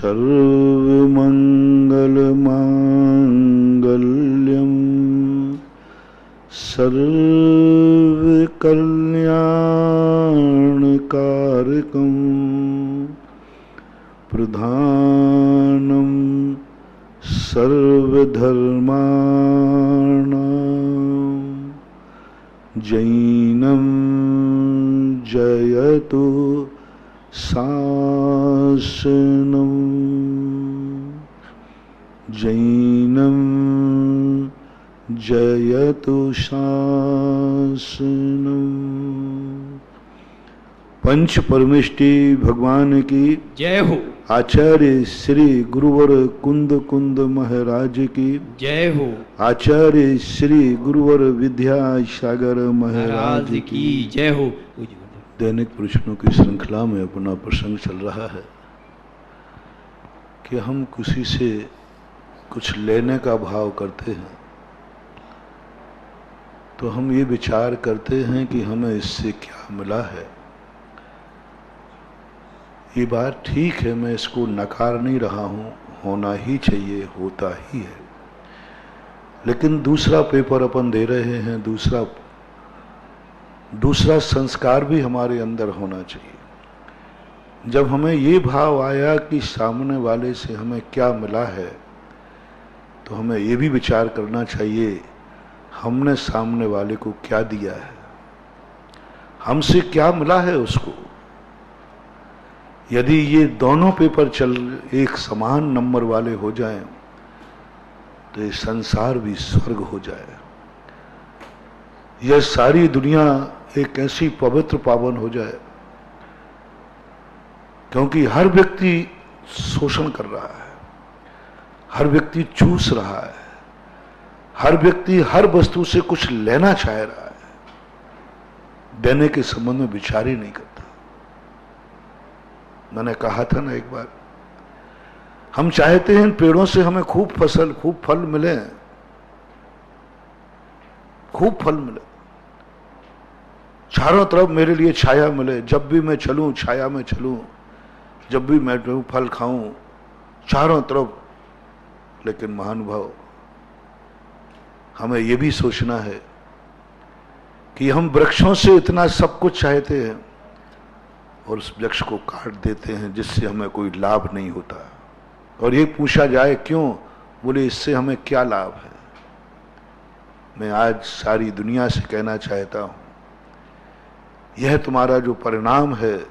सर्वमंगलमांगल्यं सर्वकल्याणकारकं प्रधानं सर्वधर्माणां जैनं जयतु शासनं जैनं जयतु शासनं। पंच परमेष्टि भगवान की जय हो। आचार्य श्री गुरुवर कुंद कुंद महाराज की जय हो। आचार्य श्री गुरुवर विद्यासागर महाराज की जय हो। दैनिक प्रश्नों की श्रृंखला में अपना प्रसंग चल रहा है कि हम किसी से कुछ लेने का भाव करते हैं तो हम ये विचार करते हैं कि हमें इससे क्या मिला है। ये बात ठीक है, मैं इसको नकार नहीं रहा हूँ, होना ही चाहिए, होता ही है। लेकिन दूसरा पेपर अपन दे रहे हैं, दूसरा संस्कार भी हमारे अंदर होना चाहिए। जब हमें ये भाव आया कि सामने वाले से हमें क्या मिला है तो हमें ये भी विचार करना चाहिए हमने सामने वाले को क्या दिया है, हमसे क्या मिला है उसको। यदि ये दोनों पेपर एक समान नंबर वाले हो जाएं तो ये संसार भी स्वर्ग हो जाए, यह सारी दुनिया एक ऐसी पवित्र पावन हो जाए। क्योंकि हर व्यक्ति शोषण कर रहा है, हर व्यक्ति चूस रहा है, हर व्यक्ति हर वस्तु से कुछ लेना चाह रहा है, देने के संबंध में विचार ही नहीं करता। मैंने कहा था ना एक बार, हम चाहते हैं इन पेड़ों से हमें खूब फसल खूब फल मिले, खूब फल मिले, चारों तरफ मेरे लिए छाया मिले, जब भी मैं चलूं छाया में चलूं, जब भी मैं फल खाऊं चारों तरफ। लेकिन महानुभाव, हमें यह भी सोचना है कि हम वृक्षों से इतना सब कुछ चाहते हैं और उस वृक्ष को काट देते हैं जिससे हमें कोई लाभ नहीं होता। और ये पूछा जाए क्यों, बोले इससे हमें क्या लाभ है। मैं आज सारी दुनिया से कहना चाहता हूं, यह तुम्हारा जो परिणाम है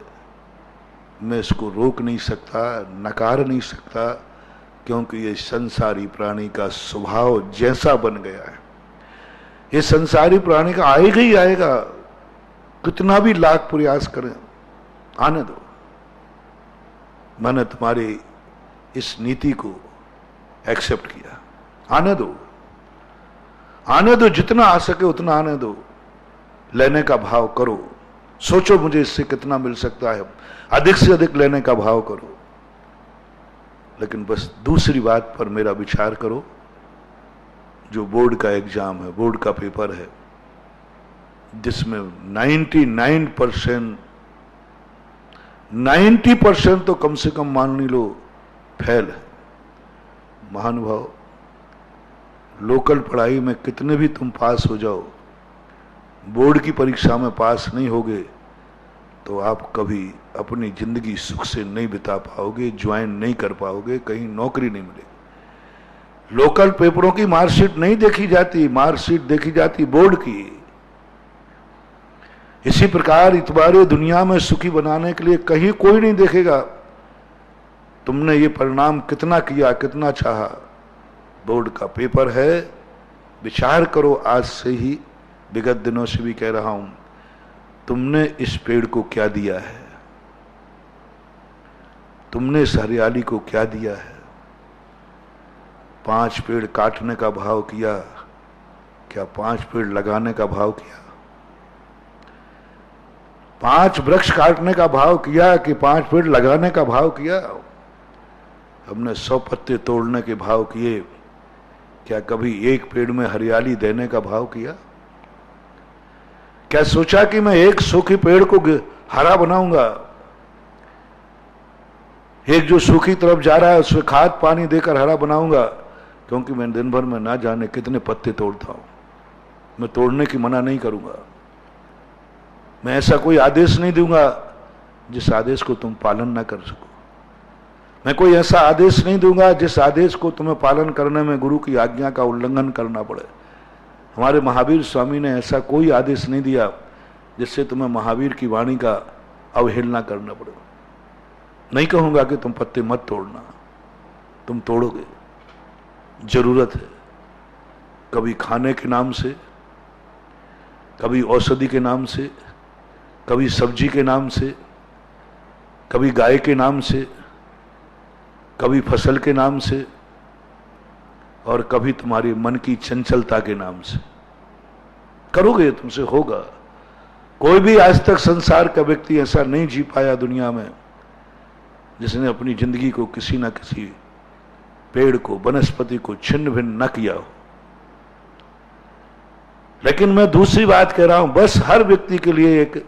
मैं इसको रोक नहीं सकता, नकार नहीं सकता, क्योंकि ये संसारी प्राणी का स्वभाव जैसा बन गया है। ये संसारी प्राणी का आएगा ही आएगा, कितना भी लाख प्रयास करें, आने दो। मैंने तुम्हारी इस नीति को एक्सेप्ट किया, आने दो, आने दो, जितना आ सके उतना आने दो। लेने का भाव करो, सोचो मुझे इससे कितना मिल सकता है, अधिक से अधिक लेने का भाव करो। लेकिन बस दूसरी बात पर मेरा विचार करो, जो बोर्ड का एग्जाम है, बोर्ड का पेपर है, जिसमें 90% तो कम से कम मान लो फेल है। महानुभाव, लोकल पढ़ाई में कितने भी तुम पास हो जाओ, बोर्ड की परीक्षा में पास नहीं होगे तो आप कभी अपनी जिंदगी सुख से नहीं बिता पाओगे, ज्वाइन नहीं कर पाओगे, कहीं नौकरी नहीं मिलेगी। लोकल पेपरों की मार्कशीट नहीं देखी जाती, मार्कशीट देखी जाती बोर्ड की। इसी प्रकार इतबारे दुनिया में सुखी बनाने के लिए कहीं कोई नहीं देखेगा तुमने ये परिणाम कितना किया, कितना चाहा। बोर्ड का पेपर है, विचार करो आज से ही, विगत दिनों से भी कह रहा हूं, तुमने इस पेड़ को क्या दिया है, तुमने इस हरियाली को क्या दिया है। 5 पेड़ काटने का भाव किया, क्या 5 पेड़ लगाने का भाव किया। 5 वृक्ष काटने का भाव किया कि 5 पेड़ लगाने का भाव किया। हमने 100 पत्ते तोड़ने के भाव किए, क्या कभी एक पेड़ में हरियाली देने का भाव किया। क्या सोचा कि मैं एक सूखे पेड़ को हरा बनाऊंगा, एक जो सूखी तरफ जा रहा है उसमें खाद पानी देकर हरा बनाऊंगा, क्योंकि मैं दिन भर में ना जाने कितने पत्ते तोड़ता हूं। मैं तोड़ने की मना नहीं करूंगा। मैं ऐसा कोई आदेश नहीं दूंगा जिस आदेश को तुम पालन ना कर सको। मैं कोई ऐसा आदेश नहीं दूंगा जिस आदेश को तुम्हें पालन करने में गुरु की आज्ञा का उल्लंघन करना पड़े। हमारे महावीर स्वामी ने ऐसा कोई आदेश नहीं दिया जिससे तुम्हें महावीर की वाणी का अवहेलना करना पड़े। नहीं कहूंगा कि तुम पत्ते मत तोड़ना, तुम तोड़ोगे, जरूरत है। कभी खाने के नाम से, कभी औषधि के नाम से, कभी सब्जी के नाम से, कभी गाय के नाम से, कभी फसल के नाम से, और कभी तुम्हारे मन की चंचलता के नाम से। करोगे, तुमसे होगा। कोई भी आज तक संसार का व्यक्ति ऐसा नहीं जी पाया दुनिया में जिसने अपनी जिंदगी को किसी न किसी पेड़ को, वनस्पति को छिन्न भिन्न न किया हो। लेकिन मैं दूसरी बात कह रहा हूं, बस हर व्यक्ति के लिए एक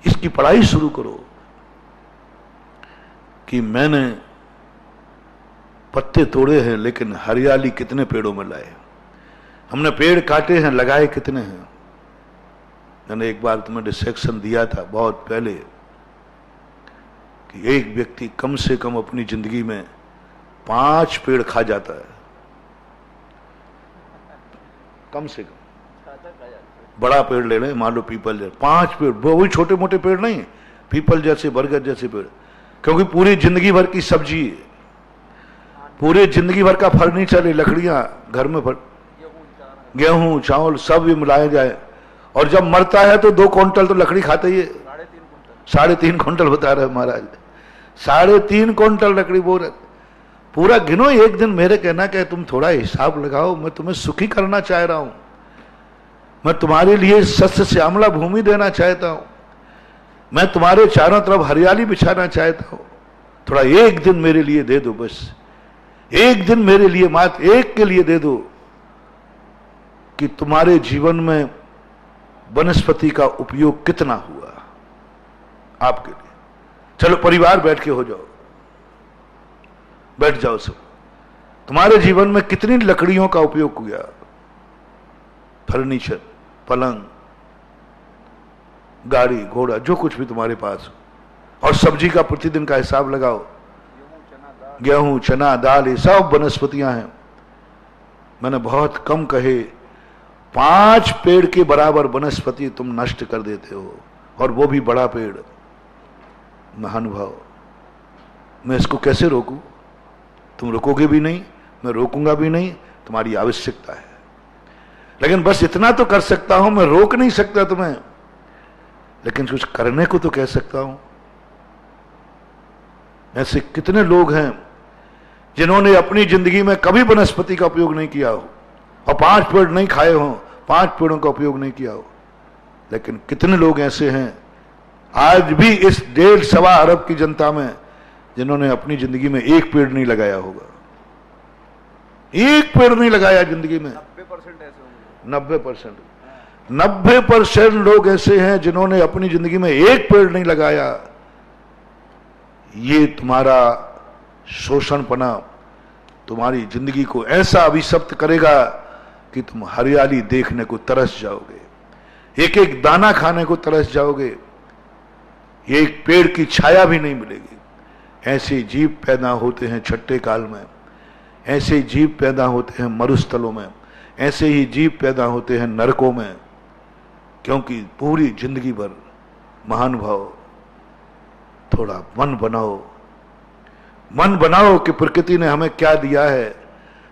इसकी पढ़ाई शुरू करो कि मैंने पत्ते तोड़े हैं लेकिन हरियाली कितने पेड़ों में लाए। हमने पेड़ काटे हैं, लगाए कितने हैं। मैंने एक बार तुम्हें डिस्ट्रैक्शन दिया था बहुत पहले कि एक व्यक्ति कम से कम अपनी जिंदगी में 5 पेड़ खा जाता है, कम से कम। बड़ा पेड़ ले लें, मान लो पीपल जैसे 5 पेड़, वो भी छोटे मोटे पेड़ नहीं, पीपल जैसे, बरगद जैसे पेड़, क्योंकि पूरी जिंदगी भर की सब्जी, पूरी जिंदगी भर का फर्नीचर, लकड़ियां घर में, गेहूं चावल सब ये मिलाया जाए, और जब मरता है तो 2 क्विंटल तो लकड़ी खाते ही है। 3.5 क्विंटल बता रहे महाराज, 3.5 क्विंटल लकड़ी बोल रहे। पूरा गिनो एक दिन। मेरे कहना क्या, तुम थोड़ा हिसाब लगाओ। मैं तुम्हें सुखी करना चाह रहा हूं। मैं तुम्हारे लिए सस्य श्यामला भूमि देना चाहता हूं। मैं तुम्हारे चारों तरफ हरियाली बिछाना चाहता हूं। थोड़ा एक दिन मेरे लिए दे दो, बस एक दिन मेरे लिए, मात्र एक के लिए दे दो कि तुम्हारे जीवन में वनस्पति का उपयोग कितना हुआ आपके लिए। चलो परिवार बैठ के हो जाओ, बैठ जाओ सब। तुम्हारे जीवन में कितनी लकड़ियों का उपयोग हुआ, फर्नीचर, पलंग, गाड़ी घोड़ा, जो कुछ भी तुम्हारे पास, और सब्जी का प्रतिदिन का हिसाब लगाओ। गेहूं चना दाल ये सब वनस्पतियां हैं। मैंने बहुत कम कहे, 5 पेड़ के बराबर वनस्पति तुम नष्ट कर देते हो, और वो भी बड़ा पेड़। महानुभाव, मैं इसको कैसे रोकूं? तुम रोकोगे भी नहीं, मैं रोकूंगा भी नहीं, तुम्हारी आवश्यकता है। लेकिन बस इतना तो कर सकता हूं, मैं रोक नहीं सकता तुम्हें, लेकिन कुछ करने को तो कह सकता हूं। ऐसे कितने लोग हैं जिन्होंने अपनी जिंदगी में कभी वनस्पति का उपयोग नहीं किया हो, और 5 पेड़ नहीं खाए हो, 5 पेड़ों का उपयोग नहीं किया हो। लेकिन कितने लोग ऐसे हैं आज भी इस 1.5-1.25 अरब की जनता में जिन्होंने अपनी जिंदगी में 1 पेड़ नहीं लगाया होगा। 1 पेड़ नहीं लगाया जिंदगी में। 90% ऐसे होंगे। 90% लोग ऐसे हैं जिन्होंने अपनी जिंदगी में 1 पेड़ नहीं लगाया। ये तुम्हारा शोषणपना तुम्हारी जिंदगी को ऐसा अभिशप्त करेगा कि तुम हरियाली देखने को तरस जाओगे, एक एक दाना खाने को तरस जाओगे, एक पेड़ की छाया भी नहीं मिलेगी। ऐसे जीव पैदा होते हैं छठे काल में, ऐसे जीव पैदा होते हैं मरुस्थलों में, ऐसे ही जीव पैदा होते हैं नरकों में। क्योंकि पूरी जिंदगी भर महानुभाव थोड़ा मन बनाओ, मन बनाओ कि प्रकृति ने हमें क्या दिया है,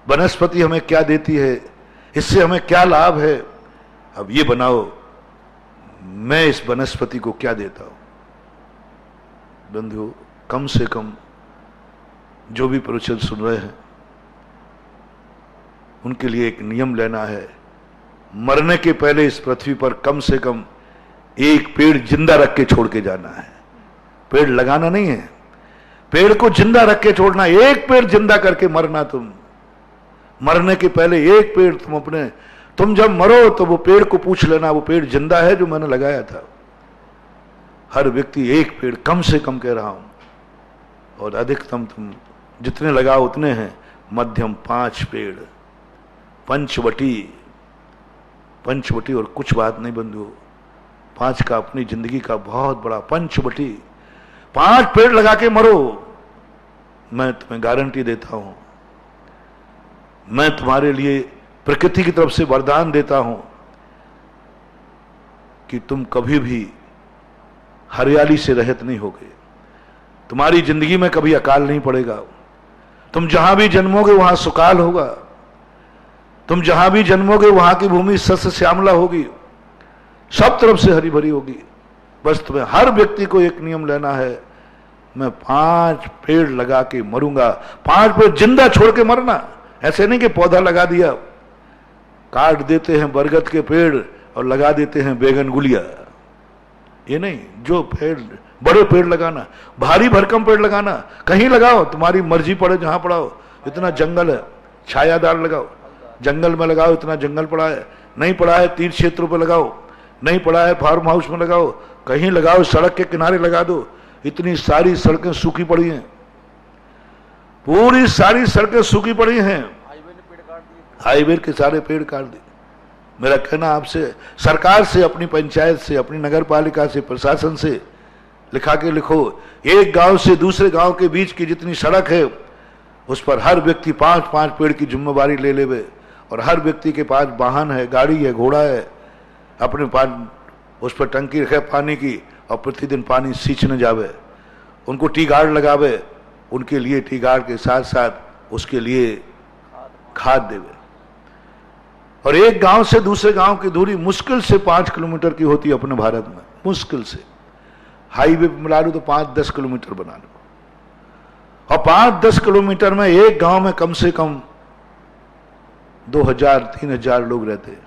वनस्पति हमें क्या देती है, इससे हमें क्या लाभ है। अब ये बनाओ, मैं इस वनस्पति को क्या देता हूं। बंधुओं, कम से कम जो भी प्रवचन सुन रहे हैं उनके लिए एक नियम लेना है, मरने के पहले इस पृथ्वी पर कम से कम 1 पेड़ जिंदा रख के छोड़ के जाना है। पेड़ लगाना नहीं है, पेड़ को जिंदा रख के छोड़ना। 1 पेड़ जिंदा करके मरना। तुम मरने के पहले 1 पेड़ तुम जब मरो तो वो पेड़ को पूछ लेना, वो पेड़ जिंदा है जो मैंने लगाया था। हर व्यक्ति 1 पेड़ कम से कम कह रहा हूं, और अधिकतम तुम जितने लगाओ उतने हैं। मध्यम 5 पेड़, पंचवटी और कुछ बात नहीं बंधु, 5 का अपनी जिंदगी का बहुत बड़ा पंचवटी। 5 पेड़ लगा के मरो, मैं तुम्हें गारंटी देता हूं, मैं तुम्हारे लिए प्रकृति की तरफ से वरदान देता हूं कि तुम कभी भी हरियाली से रहित नहीं होगे। तुम्हारी जिंदगी में कभी अकाल नहीं पड़ेगा। तुम जहां भी जन्मोगे वहां सुकाल होगा। तुम जहां भी जन्मोगे वहां की भूमि सस्य श्यामला होगी, सब तरफ से हरी भरी होगी। बस तुम्हें हर व्यक्ति को एक नियम लेना है, मैं 5 पेड़ लगा के मरूंगा। 5 पेड़ जिंदा छोड़ के मरना, ऐसे नहीं कि पौधा लगा दिया, काट देते हैं बरगद के पेड़ और लगा देते हैं बैगन गुलिया, ये नहीं। जो पेड़, बड़े पेड़ लगाना, भारी भरकम पेड़ लगाना, कहीं लगाओ, तुम्हारी मर्जी पड़े जहां पड़ाओ। इतना जंगल है, छायादार लगाओ, जंगल में लगाओ, इतना जंगल पड़ा है। नहीं पड़ा है तीर्थ क्षेत्रों पर लगाओ, नहीं पड़ा है फार्म हाउस में लगाओ, कहीं लगाओ, सड़क के किनारे लगा दो। इतनी सारी सड़कें सूखी पड़ी हैं, पूरी सारी सड़कें सूखी पड़ी हैं, हाईवे के सारे पेड़ काट दिए। मेरा कहना आपसे, सरकार से, अपनी पंचायत से, अपनी नगर पालिका से, प्रशासन से लिखा के लिखो, एक गांव से दूसरे गांव के बीच की जितनी सड़क है उस पर हर व्यक्ति 5-5 पेड़ की जिम्मेवारी ले लेवे। और हर व्यक्ति के पास वाहन है, गाड़ी है, घोड़ा है, अपने पास उस पर टंकी रखे पानी की और प्रतिदिन पानी सींचने जावे। उनको टी गार्ड लगावे, उनके लिए टी गार्ड के साथ साथ उसके लिए खाद देवे। और एक गांव से दूसरे गांव की दूरी मुश्किल से 5 किलोमीटर की होती है अपने भारत में, मुश्किल से। हाईवे पे मिला लो तो 5-10 किलोमीटर बना लो, और 5-10 किलोमीटर में एक गांव में कम से कम 2000-3000 लोग रहते हैं,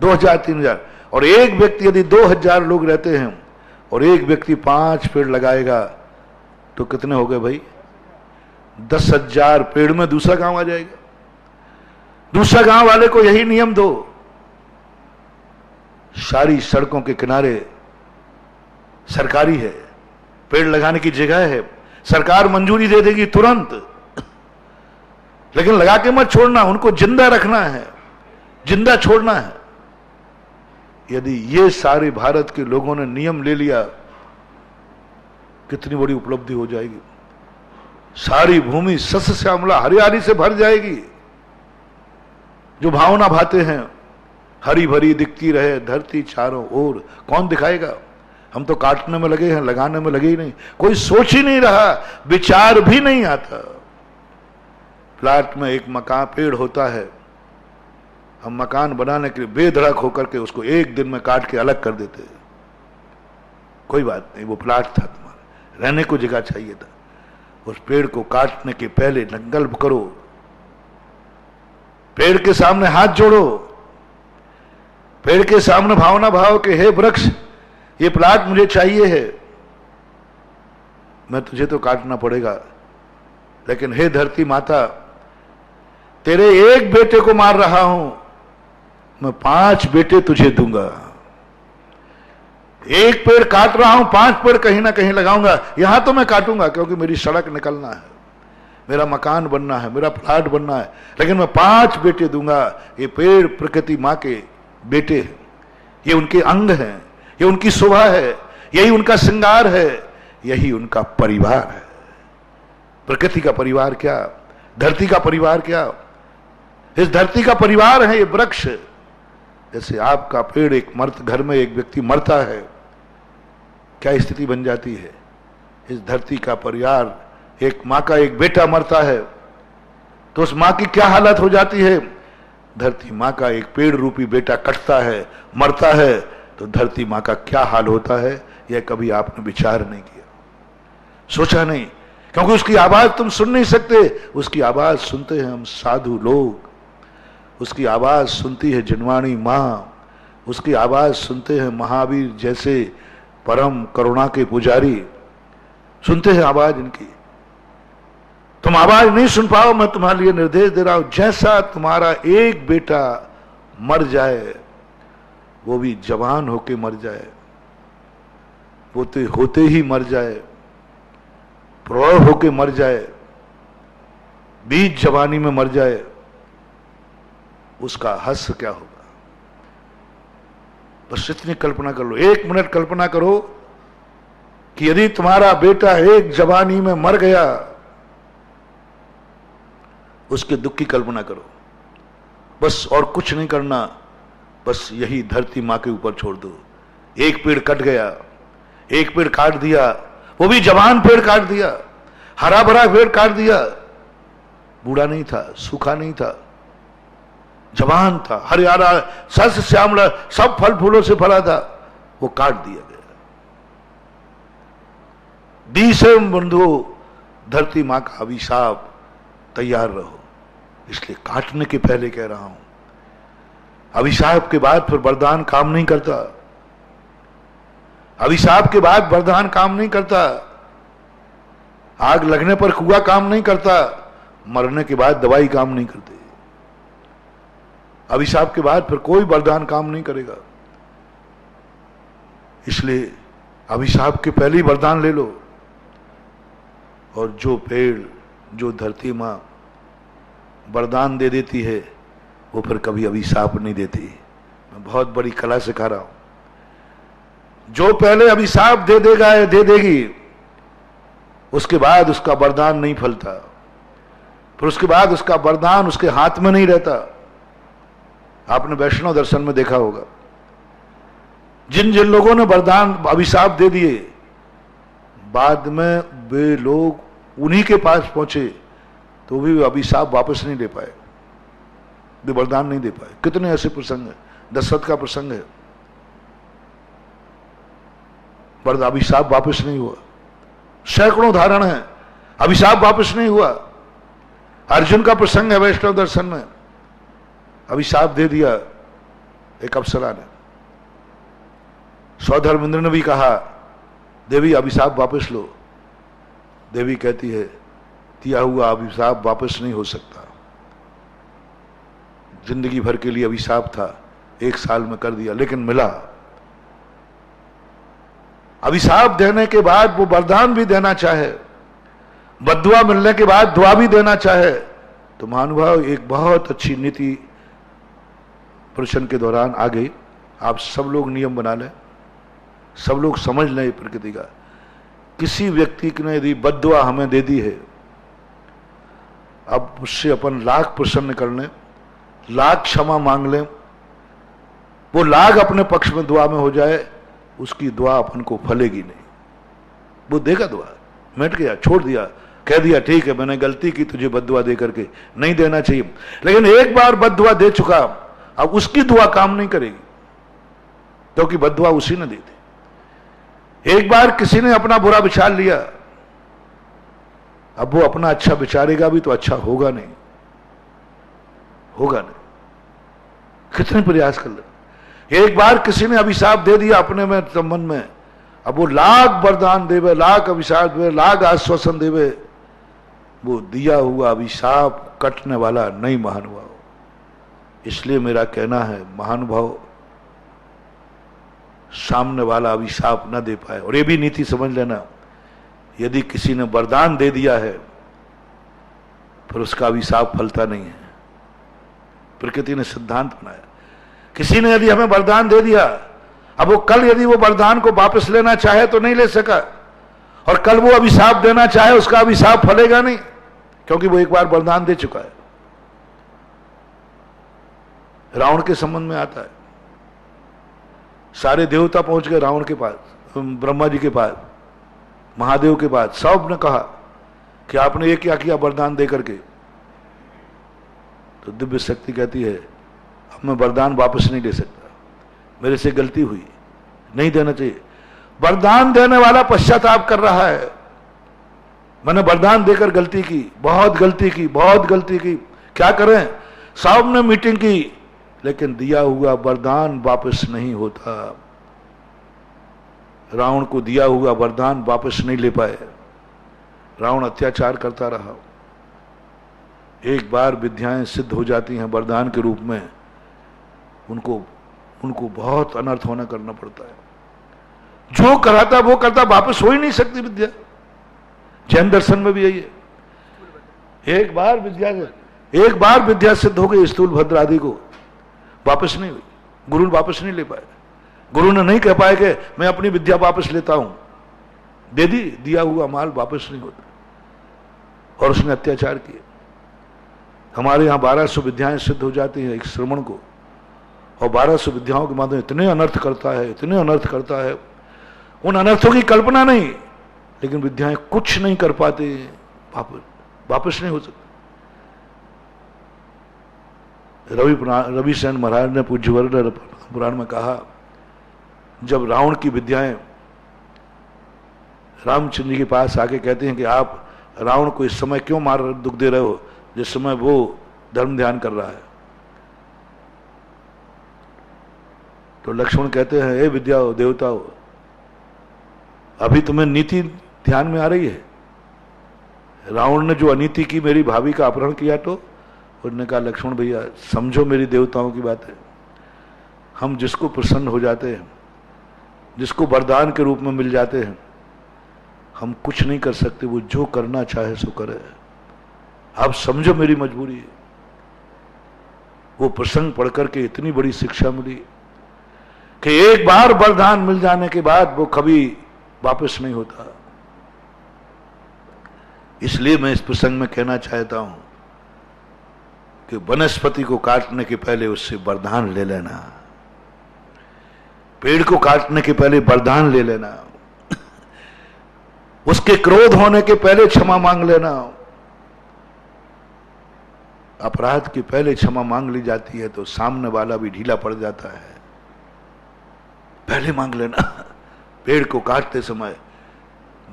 2000-3000। और एक व्यक्ति यदि 2000 लोग रहते हैं और एक व्यक्ति 5 पेड़ लगाएगा तो कितने हो गए भाई? 10,000 पेड़ में दूसरा गांव आ जाएगा। दूसरा गांव वाले को यही नियम दो, सारी सड़कों के किनारे सरकारी है, पेड़ लगाने की जगह है, सरकार मंजूरी दे देगी तुरंत। लेकिन लगा के मत छोड़ना, उनको जिंदा रखना है, जिंदा छोड़ना है। यदि ये सारे भारत के लोगों ने नियम ले लिया, कितनी बड़ी उपलब्धि हो जाएगी। सारी भूमि सस्य श्यामला हरियाली से भर जाएगी। जो भावना भाते हैं, हरी भरी दिखती रहे धरती चारों ओर, कौन दिखाएगा? हम तो काटने में लगे हैं, लगाने में लगे ही नहीं। कोई सोच ही नहीं रहा, विचार भी नहीं आता। प्लाट में एक मकान पेड़ होता है, हम मकान बनाने के लिए बेधड़क होकर के उसको एक दिन में काट के अलग कर देते हैं। कोई बात नहीं, वो प्लाट था तुम्हारा, रहने को जगह चाहिए था। उस पेड़ को काटने के पहले संकल्प करो, पेड़ के सामने हाथ जोड़ो, पेड़ के सामने भावना भाव के हे वृक्ष, ये प्लाट मुझे चाहिए है, मैं तुझे तो काटना पड़ेगा, लेकिन हे धरती माता, तेरे एक बेटे को मार रहा हूं, मैं 5 बेटे तुझे दूंगा। एक पेड़ काट रहा हूं, 5 पेड़ कहीं ना कहीं लगाऊंगा। यहां तो मैं काटूंगा क्योंकि मेरी सड़क निकलना है, मेरा मकान बनना है, मेरा प्लाट बनना है, लेकिन मैं 5 बेटे दूंगा। ये पेड़ प्रकृति मां के बेटे हैं, ये उनके अंग हैं, ये उनकी शोभा है, यही उनका श्रृंगार है, यही उनका परिवार है। प्रकृति का परिवार क्या, धरती का परिवार क्या? इस धरती का परिवार है ये वृक्ष। जैसे आपका पेड़ एक घर में एक व्यक्ति मरता है, क्या स्थिति बन जाती है? इस धरती का परिवार, एक मां का एक बेटा मरता है तो उस मां की क्या हालत हो जाती है? धरती मां का एक पेड़ रूपी बेटा कटता है, मरता है, तो धरती मां का क्या हाल होता है? यह कभी आपने विचार नहीं किया, सोचा नहीं, क्योंकि उसकी आवाज तुम सुन नहीं सकते। उसकी आवाज सुनते हैं हम साधु लोग, उसकी आवाज सुनती है जनवाणी मां, उसकी आवाज सुनते हैं महावीर जैसे परम करुणा के पुजारी, सुनते हैं आवाज इनकी। तुम आवाज नहीं सुन पाओ, मैं तुम्हारे लिए निर्देश दे रहा हूं, जैसा तुम्हारा एक बेटा मर जाए, वो भी जवान होके मर जाए, पोते होते ही मर जाए, प्रौढ़ होके मर जाए, बीच जवानी में मर जाए, उसका हश्र क्या होगा। बस इतनी कल्पना कर लो, 1 मिनट कल्पना करो कि यदि तुम्हारा बेटा एक जवानी में मर गया, उसके दुख की कल्पना करो। बस और कुछ नहीं करना, बस यही धरती मां के ऊपर छोड़ दो। एक पेड़ कट गया, एक पेड़ काट दिया, वो भी जवान पेड़ काट दिया, हरा भरा पेड़ काट दिया, बूढ़ा नहीं था, सूखा नहीं था, जवान था, हरियाणा सस श्यामला, सब फल फूलों से भरा था, वो काट दिया गया। बीसे बंधुओं, धरती मां का अभिशाप, तैयार रहो। इसलिए काटने के पहले कह रहा हूं, अभिशाप के बाद फिर वरदान काम नहीं करता। अभिशाप के बाद वरदान काम नहीं करता। आग लगने पर कुआं काम नहीं करता, मरने के बाद दवाई काम नहीं करती। अभिशाप के बाद फिर कोई वरदान काम नहीं करेगा। इसलिए अभिशाप के पहले ही वरदान ले लो। और जो पेड़, जो धरती मां वरदान दे देती है, वो फिर कभी अभिशाप नहीं देती। मैं बहुत बड़ी कला सिखा रहा हूं। जो पहले अभिशाप दे देगा या दे देगी, उसके बाद उसका वरदान नहीं फलता, फिर उसके बाद उसका वरदान उसके हाथ में नहीं रहता। आपने वैष्णव दर्शन में देखा होगा, जिन जिन लोगों ने वरदान अभिशाप दे दिए, बाद में वे लोग उन्हीं के पास पहुंचे तो भी वे अभिशाप वापस नहीं ले पाए, वे वरदान नहीं दे पाए। कितने ऐसे प्रसंग है, दशरथ का प्रसंग है, वरदान अभिशाप वापस नहीं हुआ। सैकड़ों उदाहरण है, अभिशाप वापस नहीं हुआ। अर्जुन का प्रसंग है वैष्णव दर्शन में, अभिशाप दे दिया एक अप्सरा ने। सौधर्मेंद्र ने भी कहा, देवी अभिशाप वापस लो। देवी कहती है, दिया हुआ अभिशाप वापस नहीं हो सकता। जिंदगी भर के लिए अभिशाप था, 1 साल में कर दिया, लेकिन मिला। अभिशाप देने के बाद वो वरदान भी देना चाहे, बद्दुआ मिलने के बाद दुआ भी देना चाहे, तो महानुभाव एक बहुत अच्छी नीति प्रवचन के दौरान आ गई। आप सब लोग नियम बना लें, सब लोग समझ लें प्रकृति का। किसी व्यक्ति ने यदि बद्दुआ हमें दे दी है, अब उससे अपन लाख प्रसन्न कर लें, लाख क्षमा मांग लें, वो लाख अपने पक्ष में दुआ में हो जाए, उसकी दुआ अपन को फलेगी नहीं। वो देगा दुआ, मिट गया, छोड़ दिया, कह दिया ठीक है मैंने गलती की, तुझे बद्दुआ दे करके नहीं देना चाहिए। लेकिन एक बार बद्दुआ दे चुका, अब उसकी दुआ काम नहीं करेगी, क्योंकि बद्दुआ उसी ने दी थी। एक बार किसी ने अपना बुरा विचार लिया, अब वो अपना अच्छा विचारेगा भी तो अच्छा होगा नहीं, होगा नहीं, कितने प्रयास कर ले। एक बार किसी ने अभिशाप दे दिया अपने में संबंध में, अब वो लाख वरदान देवे, लाख अभिशाप देवे, लाख आश्वासन देवे, वो दिया हुआ अभिशाप कटने वाला नहीं महानुभाव। इसलिए मेरा कहना है, महानुभाव सामने वाला अभिशाप न दे पाए। और ये भी नीति समझ लेना, यदि किसी ने वरदान दे दिया है फिर उसका अभिशाप फलता नहीं है। प्रकृति ने सिद्धांत बनाया, किसी ने यदि हमें वरदान दे दिया, अब वो कल यदि वो वरदान को वापस लेना चाहे तो नहीं ले सका, और कल वो अभिशाप देना चाहे, उसका अभिशाप फलेगा नहीं, क्योंकि वो एक बार वरदान दे चुका है। रावण के संबंध में आता है, सारे देवता पहुंच गए रावण के पास, ब्रह्मा जी के पास, महादेव के पास, सब ने कहा कि आपने ये क्या किया वरदान दे करके। तो दिव्य शक्ति कहती है, अब मैं वरदान वापस नहीं दे सकता, मेरे से गलती हुई, नहीं देना चाहिए। वरदान देने वाला पश्चाताप कर रहा है, मैंने वरदान देकर गलती की, बहुत गलती की, बहुत गलती की, क्या करें। साहब ने मीटिंग की, लेकिन दिया हुआ वरदान वापस नहीं होता। रावण को दिया हुआ वरदान वापस नहीं ले पाए, रावण अत्याचार करता रहा। एक बार विद्याएं सिद्ध हो जाती हैं वरदान के रूप में, उनको बहुत अनर्थ होना करना पड़ता है। जो कराता वो करता, वापस हो ही नहीं सकती विद्या। जैन दर्शन में भी यही है। एक बार विद्या सिद्ध हो गई स्थूल भद्र आदि को, वापस नहीं हुई, गुरु वापस नहीं ले पाए। गुरु ने नहीं कह पाए कि मैं अपनी विद्या वापस लेता हूं, दे दी, दिया हुआ माल वापस नहीं होता। और उसने अत्याचार किए। हमारे यहां 1200 विद्याएं सिद्ध हो जाती हैं एक श्रमण को, और 1200 विद्याओं के माध्यम इतने अनर्थ करता है, इतने अनर्थ करता है, उन अनर्थों की कल्पना नहीं, लेकिन विद्याएं कुछ नहीं कर पाते, वापस नहीं हो सकते। रवि सेन महाराज ने पूज्यवर्य पुराण में कहा, जब रावण की विद्याएं रामचंद्र जी के पास आके कहते हैं कि आप रावण को इस समय क्यों मार दुख दे रहे हो जिस समय वो धर्म ध्यान कर रहा है, तो लक्ष्मण कहते हैं, हे विद्याओ देवताओ, अभी तुम्हें नीति ध्यान में आ रही है? रावण ने जो अनीति की, मेरी भाभी का अपहरण किया, तो उन्होंने कहा, लक्ष्मण भैया समझो मेरी देवताओं की बात है, हम जिसको प्रसन्न हो जाते हैं, जिसको वरदान के रूप में मिल जाते हैं, हम कुछ नहीं कर सकते, वो जो करना चाहे सो करे। आप समझो मेरी मजबूरी है। वो प्रसंग पढ़ करके इतनी बड़ी शिक्षा मिली कि एक बार वरदान मिल जाने के बाद वो कभी वापस नहीं होता। इसलिए मैं इस प्रसंग में कहना चाहता हूं कि वनस्पति को काटने के पहले उससे वरदान ले लेना, पेड़ को काटने के पहले वरदान ले लेना, उसके क्रोध होने के पहले क्षमा मांग लेना। अपराध के पहले क्षमा मांग ली जाती है तो सामने वाला भी ढीला पड़ जाता है, पहले मांग लेना। पेड़ को काटते समय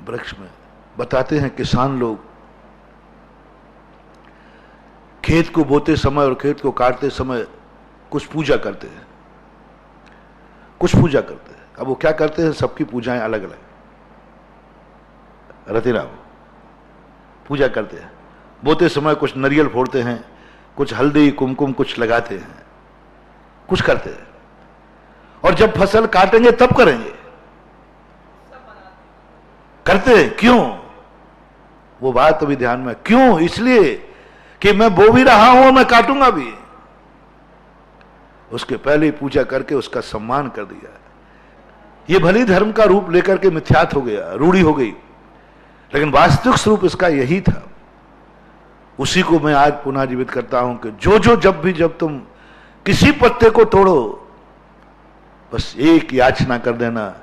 वृक्ष में बताते हैं किसान लोग, खेत को बोते समय और खेत को काटते समय कुछ पूजा करते हैं, कुछ पूजा करते हैं। अब वो क्या करते हैं, सबकी पूजाएं अलग अलग, रतिराम पूजा करते हैं। बोते समय कुछ नारियल फोड़ते हैं, कुछ हल्दी कुमकुम कुछ लगाते हैं, कुछ करते हैं, और जब फसल काटेंगे तब करेंगे, करते हैं। क्यों? वो बात अभी ध्यान में, क्यों? इसलिए कि मैं बो भी रहा हूं, मैं काटूंगा भी। उसके पहले ही पूजा करके उसका सम्मान कर दिया। ये भली धर्म का रूप लेकर के मिथ्यात हो गया, रूढ़ी हो गई, लेकिन वास्तविक स्वरूप इसका यही था। उसी को मैं आज पुनः जीवित करता हूं कि जब तुम किसी पत्ते को तोड़ो, बस एक याचना कर देना,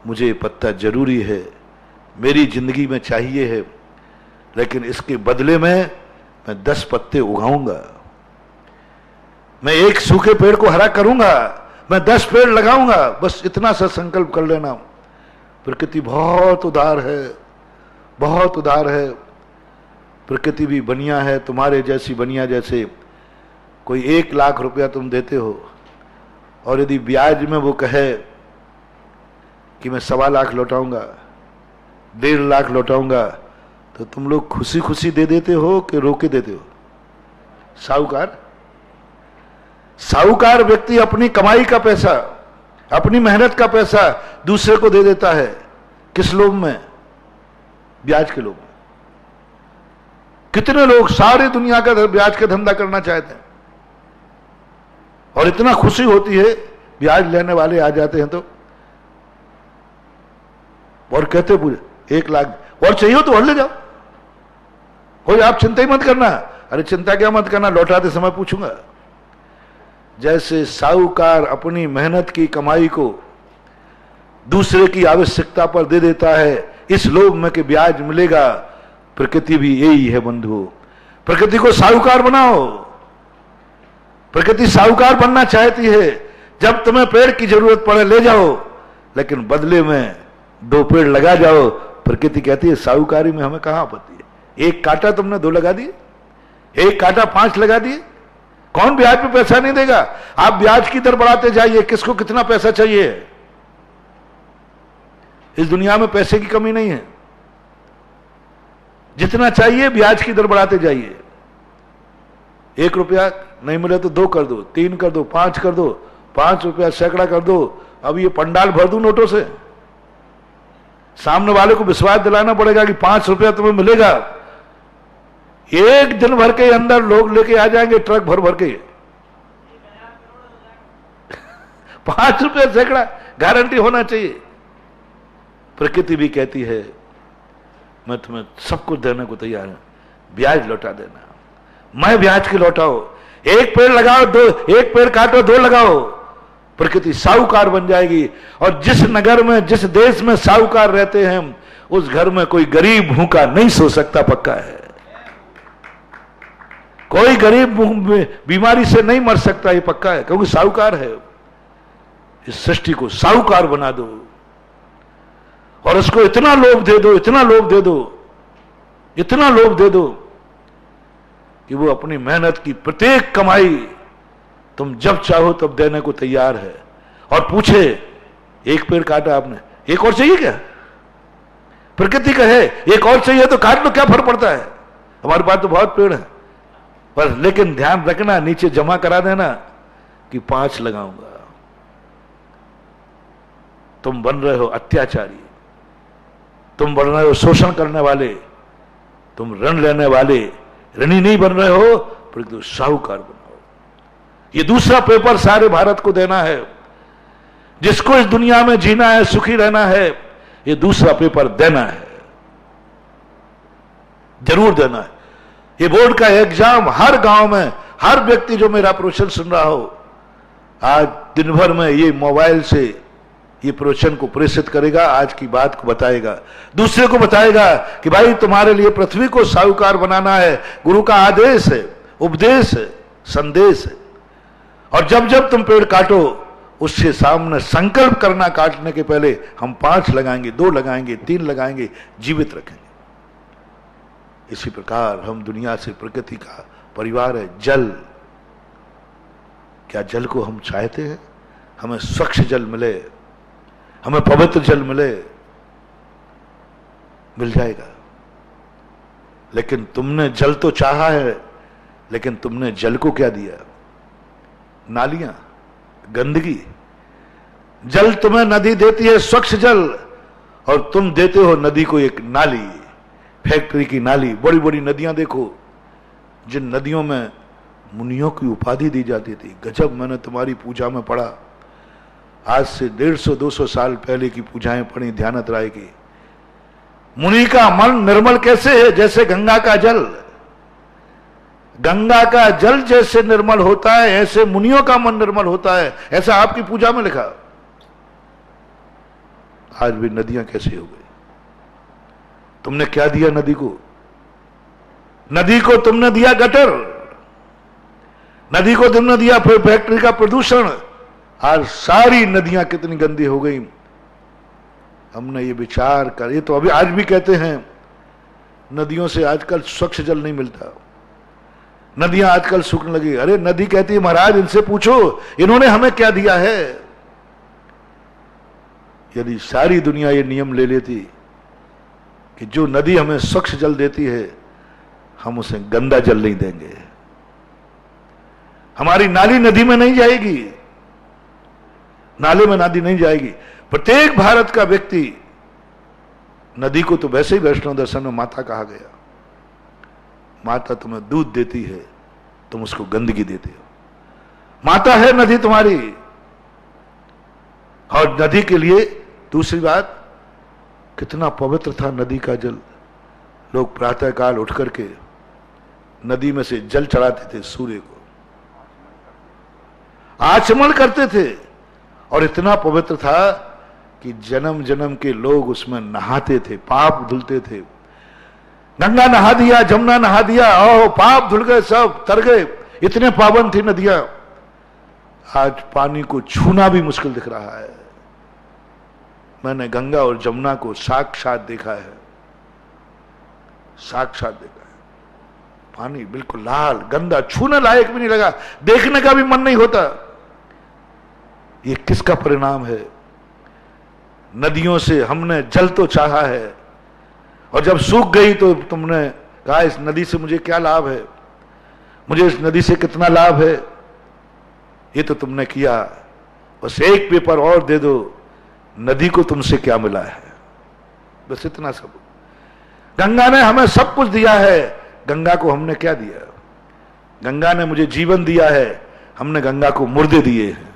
मुझे पत्ता जरूरी है, मेरी जिंदगी में चाहिए है, लेकिन इसके बदले में मैं 10 पत्ते उगाऊंगा, मैं एक सूखे पेड़ को हरा करूंगा, मैं 10 पेड़ लगाऊंगा। बस इतना सा संकल्प कर लेना। प्रकृति बहुत उदार है, बहुत उदार है। प्रकृति भी बनिया है, तुम्हारे जैसी बनिया जैसे। कोई 1 लाख रुपया तुम देते हो, और यदि ब्याज में वो कहे कि मैं 1.25 लाख लौटाऊंगा, 1.5 लाख लौटाऊंगा, तो तुम लोग खुशी खुशी दे देते हो कि रोके देते हो? साहूकार व्यक्ति अपनी कमाई का पैसा, अपनी मेहनत का पैसा दूसरे को दे देता है। किस लोभ में? ब्याज के लोभ में। कितने लोग सारी दुनिया का ब्याज का धंधा करना चाहते हैं, और इतना खुशी होती है ब्याज लेने वाले आ जाते हैं तो, और कहते पूरे 1 लाख और चाहिए तो और ले जाओ, हो आप चिंता ही मत करना। अरे चिंता क्या मत करना, लौटाते समय पूछूंगा। जैसे साहूकार अपनी मेहनत की कमाई को दूसरे की आवश्यकता पर दे देता है, इस लोभ में कि ब्याज मिलेगा, प्रकृति भी यही है बंधु। प्रकृति को साहूकार बनाओ। प्रकृति साहूकार बनना चाहती है। जब तुम्हें पेड़ की जरूरत पड़े ले जाओ, लेकिन बदले में 2 पेड़ लगा जाओ। प्रकृति कहती है साहूकारी में हमें कहां आपत्ति है। 1 काटा तुमने 2 लगा दिए, 1 काटा 5 लगा दिए। कौन ब्याज पे पैसा नहीं देगा? आप ब्याज की दर बढ़ाते जाइए, किसको कितना पैसा चाहिए। इस दुनिया में पैसे की कमी नहीं है, जितना चाहिए ब्याज की दर बढ़ाते जाइए। 1 रुपया नहीं मिले तो 2 कर दो, 3 कर दो, 5 कर दो, 5 रुपया सैकड़ा कर दो। अब ये पंडाल भर दूं नोटों से, सामने वाले को विश्वास दिलाना पड़ेगा कि 5 रुपया तुम्हें मिलेगा। एक दिन भर के अंदर लोग लेके आ जाएंगे ट्रक भर भर के 5 रुपया सैकड़ा गारंटी होना चाहिए। प्रकृति भी कहती है मैं तुम्हें सब कुछ देने को तैयार हूं, ब्याज लौटा देना। मैं ब्याज के लौटाओ, एक पेड़ लगाओ दो, एक पेड़ काटो 2 लगाओ, प्रकृति साहूकार बन जाएगी। और जिस नगर में, जिस देश में साहूकार रहते हैं, उस घर में कोई गरीब भूखा नहीं सो सकता, पक्का है। कोई गरीब बीमारी से नहीं मर सकता, ये पक्का है, क्योंकि साहूकार है। इस सृष्टि को साहूकार बना दो और उसको इतना लोभ दे दो, इतना लोभ दे दो, इतना लोभ दे दो कि वो अपनी मेहनत की प्रत्येक कमाई तुम जब चाहो तब देने को तैयार है। और पूछे एक पेड़ काटा आपने, एक और चाहिए क्या? प्रकृति कहे एक और चाहिए तो काट लो, क्या फर्क पड़ता है, हमारे पास तो बहुत पेड़ है। पर लेकिन ध्यान रखना, नीचे जमा करा देना कि 5 लगाऊंगा। तुम बन रहे हो अत्याचारी, तुम बन रहे हो शोषण करने वाले, तुम ऋण लेने वाले ऋणी नहीं बन रहे हो, परंतु साहूकार बनाओ। ये दूसरा पेपर सारे भारत को देना है। जिसको इस दुनिया में जीना है, सुखी रहना है, ये दूसरा पेपर देना है, जरूर देना है। ये बोर्ड का एग्जाम हर गांव में, हर व्यक्ति जो मेरा प्रवचन सुन रहा हो, आज दिन भर में ये मोबाइल से ये प्रवचन को प्रेषित करेगा, आज की बात को बताएगा, दूसरे को बताएगा कि भाई तुम्हारे लिए पृथ्वी को साहूकार बनाना है। गुरु का आदेश है, उपदेश है, संदेश है। और जब जब तुम पेड़ काटो, उससे सामने संकल्प करना, काटने के पहले हम 5 लगाएंगे, 2 लगाएंगे, 3 लगाएंगे, जीवित रखेंगे। इसी प्रकार हम दुनिया से प्रकृति का परिवार है। जल, क्या जल को हम चाहते हैं? हमें स्वच्छ जल मिले, हमें पवित्र जल मिले, मिल जाएगा। लेकिन तुमने जल तो चाहा है, लेकिन तुमने जल को क्या दिया? नालियां, गंदगी। जल तुम्हें नदी देती है स्वच्छ जल, और तुम देते हो नदी को एक नाली, फैक्ट्री की नाली। बड़ी बड़ी नदियां देखो, जिन नदियों में मुनियों की उपाधि दी जाती थी। गजब, मैंने तुम्हारी पूजा में पढ़ा, आज से 150-200 साल पहले की पूजाएं पढ़ी ध्यानत राय की। मुनि का मन निर्मल कैसे है? जैसे गंगा का जल। गंगा का जल जैसे निर्मल होता है, ऐसे मुनियों का मन निर्मल होता है, ऐसा आपकी पूजा में लिखा। आज भी नदियां कैसे हो गई? तुमने क्या दिया नदी को? नदी को तुमने दिया गटर, नदी को तुमने दिया फिर फैक्ट्री का प्रदूषण। आज सारी नदियां कितनी गंदी हो गई। हमने ये विचार कर, ये तो अभी आज भी कहते हैं नदियों से आजकल स्वच्छ जल नहीं मिलता, नदियां आजकल सूखने लगी। अरे नदी कहती है महाराज इनसे पूछो इन्होंने हमें क्या दिया है। यदि सारी दुनिया ये नियम ले लेती कि जो नदी हमें स्वच्छ जल देती है, हम उसे गंदा जल नहीं देंगे, हमारी नाली नदी में नहीं जाएगी, नाले में नदी नहीं जाएगी। प्रत्येक भारत का व्यक्ति, नदी को तो वैसे ही वैष्णव दर्शन में माता कहा गया। माता तुम्हें दूध देती है, तुम उसको गंदगी देते हो। माता है नदी तुम्हारी। और नदी के लिए दूसरी बात, कितना पवित्र था नदी का जल। लोग प्रातःकाल उठ करके नदी में से जल चढ़ाते थे सूर्य को, आचमन करते थे, और इतना पवित्र था कि जन्म जन्म के लोग उसमें नहाते थे, पाप धुलते थे। गंगा नहा दिया, जमुना नहा दिया, ओह पाप धुल गए, सब तर गए, इतने पावन थी नदियां। आज पानी को छूना भी मुश्किल दिख रहा है। मैंने गंगा और जमुना को साक्षात देखा है, साक्षात देखा है। पानी बिल्कुल लाल, गंदा, छूने लायक भी नहीं लगा, देखने का भी मन नहीं होता। ये किसका परिणाम है? नदियों से हमने जल तो चाहा है, और जब सूख गई तो तुमने कहा इस नदी से मुझे क्या लाभ है, मुझे इस नदी से कितना लाभ है। ये तो तुमने किया। बस एक पेपर और दे दो, नदी को तुमसे क्या मिला है। बस इतना सब। गंगा ने हमें सब कुछ दिया है, गंगा को हमने क्या दिया? गंगा ने मुझे जीवन दिया है, हमने गंगा को मुर्दे दिए हैं।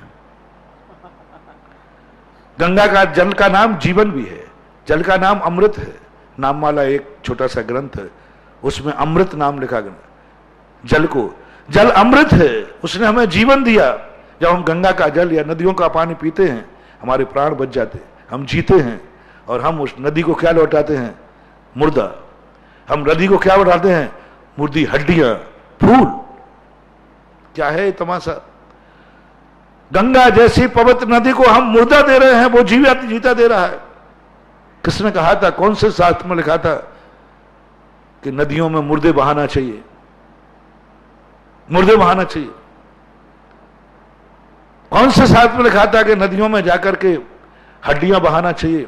गंगा का जल का नाम जीवन भी है, जल का नाम अमृत है। नाम वाला एक छोटा सा ग्रंथ है, उसमें अमृत नाम लिखा गया जल को। जल अमृत है, उसने हमें जीवन दिया। जब हम गंगा का जल या नदियों का पानी पीते हैं, हमारे प्राण बच जाते हैं, हम जीते हैं। और हम उस नदी को क्या लौटाते हैं? मुर्दा। हम नदी को क्या लौटाते हैं? मुर्दी हड्डियां, फूल। क्या है तमाशा? गंगा जैसी पवित्र नदी को हम मुर्दा दे रहे हैं, वो जीता दे रहा है। किसने कहा था? कौन से शास्त्र में लिखा था कि नदियों में मुर्दे बहाना चाहिए? मुर्दे बहाना चाहिए? कौन से शास्त्र में लिखा था कि नदियों में जाकर के हड्डियां बहाना चाहिए?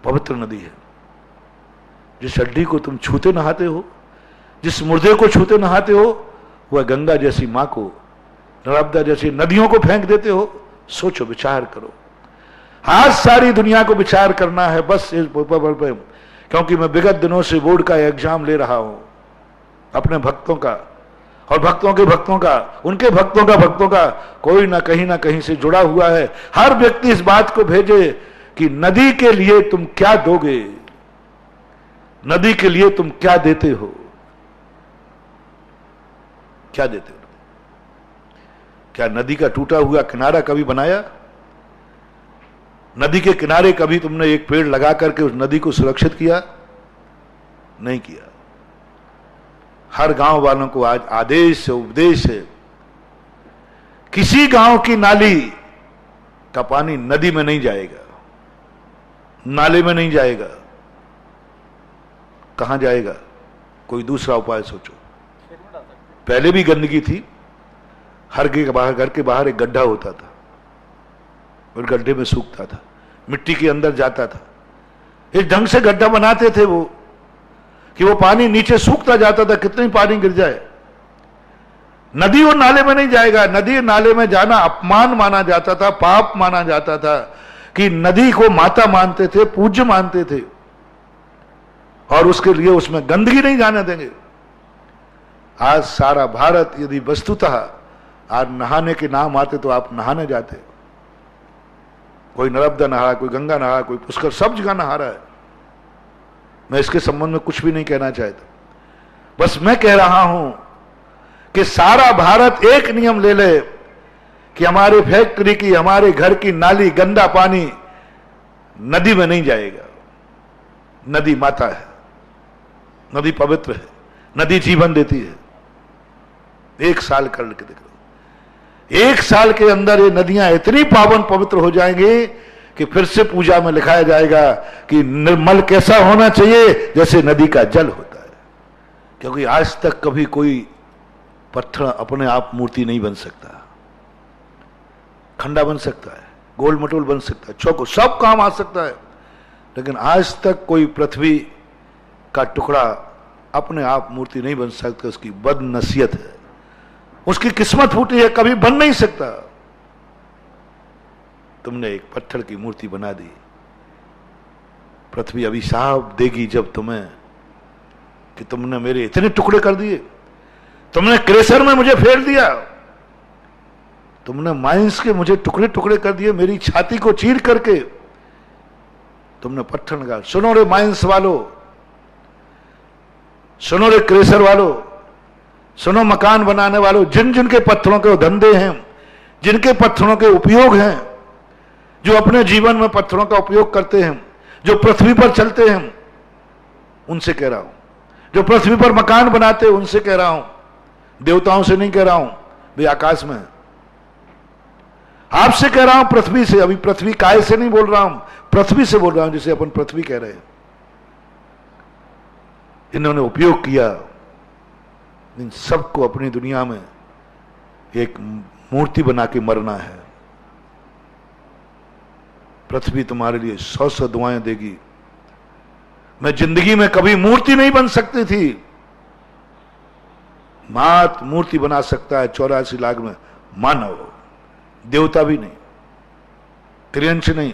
पवित्र नदी है। जिस हड्डी को तुम छूते नहाते हो, जिस मुर्दे को छूते नहाते हो, वह गंगा जैसी मां को, नर्मदा जैसी नदियों को फेंक देते हो। सोचो, विचार करो। आज सारी दुनिया को विचार करना है बस इस पर, क्योंकि मैं विगत दिनों से बोर्ड का एग्जाम ले रहा हूं अपने भक्तों का, और भक्तों के भक्तों का, उनके भक्तों का कोई ना कहीं से जुड़ा हुआ है। हर व्यक्ति इस बात को भेजे कि नदी के लिए तुम क्या दोगे, नदी के लिए तुम क्या देते हो, क्या देते हो? क्या नदी का टूटा हुआ किनारा कभी बनाया? नदी के किनारे कभी तुमने एक पेड़ लगा करके उस नदी को सुरक्षित किया? नहीं किया। हर गांव वालों को आज आदेश है, उपदेश है, किसी गांव की नाली का पानी नदी में नहीं जाएगा, नाले में नहीं जाएगा। कहां जाएगा? कोई दूसरा उपाय सोचो। पहले भी गंदगी थी। हर घर के बाहर एक गड्ढा होता था, और गड्ढे में सूखता था, मिट्टी के अंदर जाता था। इस ढंग से गड्ढा बनाते थे वो कि वो पानी नीचे सूखता जाता था, कितनी पानी गिर जाए। नदी और नाले में नहीं जाएगा। नदी नाले में जाना अपमान माना जाता था, पाप माना जाता था, कि नदी को माता मानते थे, पूज्य मानते थे, और उसके लिए उसमें गंदगी नहीं जाने देंगे। आज सारा भारत यदि वस्तुतः आज नहाने के नाम आते तो आप नहाने जाते। कोई नर्मदा नहा रहा है, कोई गंगा नहा रहा है, कोई पुष्कर, सब जगह नहा रहा है। मैं इसके संबंध में कुछ भी नहीं कहना चाहता, बस मैं कह रहा हूं कि सारा भारत एक नियम ले ले कि हमारे फैक्ट्री की, हमारे घर की नाली गंदा पानी नदी में नहीं जाएगा। नदी माता है, नदी पवित्र है, नदी जीवन देती है। एक साल कर के देख लो, एक साल के अंदर ये नदियां इतनी पावन पवित्र हो जाएंगी कि फिर से पूजा में लिखाया जाएगा कि निर्मल कैसा होना चाहिए, जैसे नदी का जल होता है। क्योंकि आज तक कभी कोई पत्थर अपने आप मूर्ति नहीं बन सकता। खंडा बन सकता है, गोल मटोल बन सकता है, चौको, सब काम आ सकता है, लेकिन आज तक कोई पृथ्वी का टुकड़ा अपने आप मूर्ति नहीं बन सकता। उसकी बदनसीहत है, उसकी किस्मत फूटी है, कभी बन नहीं सकता। तुमने एक पत्थर की मूर्ति बना दी, पृथ्वी अभिशाप देगी जब तुम्हें कि तुमने मेरे इतने टुकड़े कर दिए, तुमने क्रेशर में मुझे फेर दिया, तुमने माइंस के मुझे टुकड़े टुकड़े कर दिए, मेरी छाती को चीर करके तुमने पत्थर लगा। सुनो रे माइंस वालों, सुनो रे क्रेशर वालों, सुनो मकान बनाने वालों, जिन जिन के पत्थरों के धंधे हैं, जिनके पत्थरों के उपयोग हैं, जो अपने जीवन में पत्थरों का उपयोग करते हैं, जो पृथ्वी पर चलते हैं, उनसे कह रहा हूं। जो पृथ्वी पर मकान बनाते हैं उनसे कह रहा हूं, देवताओं से नहीं कह रहा हूं, वे आकाश में। आपसे कह रहा हूं, पृथ्वी से। अभी पृथ्वी काय से नहीं बोल रहा हूं, पृथ्वी से बोल रहा हूं, जिसे अपन पृथ्वी कह रहे हैं। इन्होंने उपयोग किया, इन सबको अपनी दुनिया में एक मूर्ति बना के मरना है। पृथ्वी तुम्हारे लिए 100 दुआएं देगी। मैं जिंदगी में कभी मूर्ति नहीं बन सकती थी। मात मूर्ति बना सकता है 84 लाख में मानव, देवता भी नहीं, त्रियंश नहीं।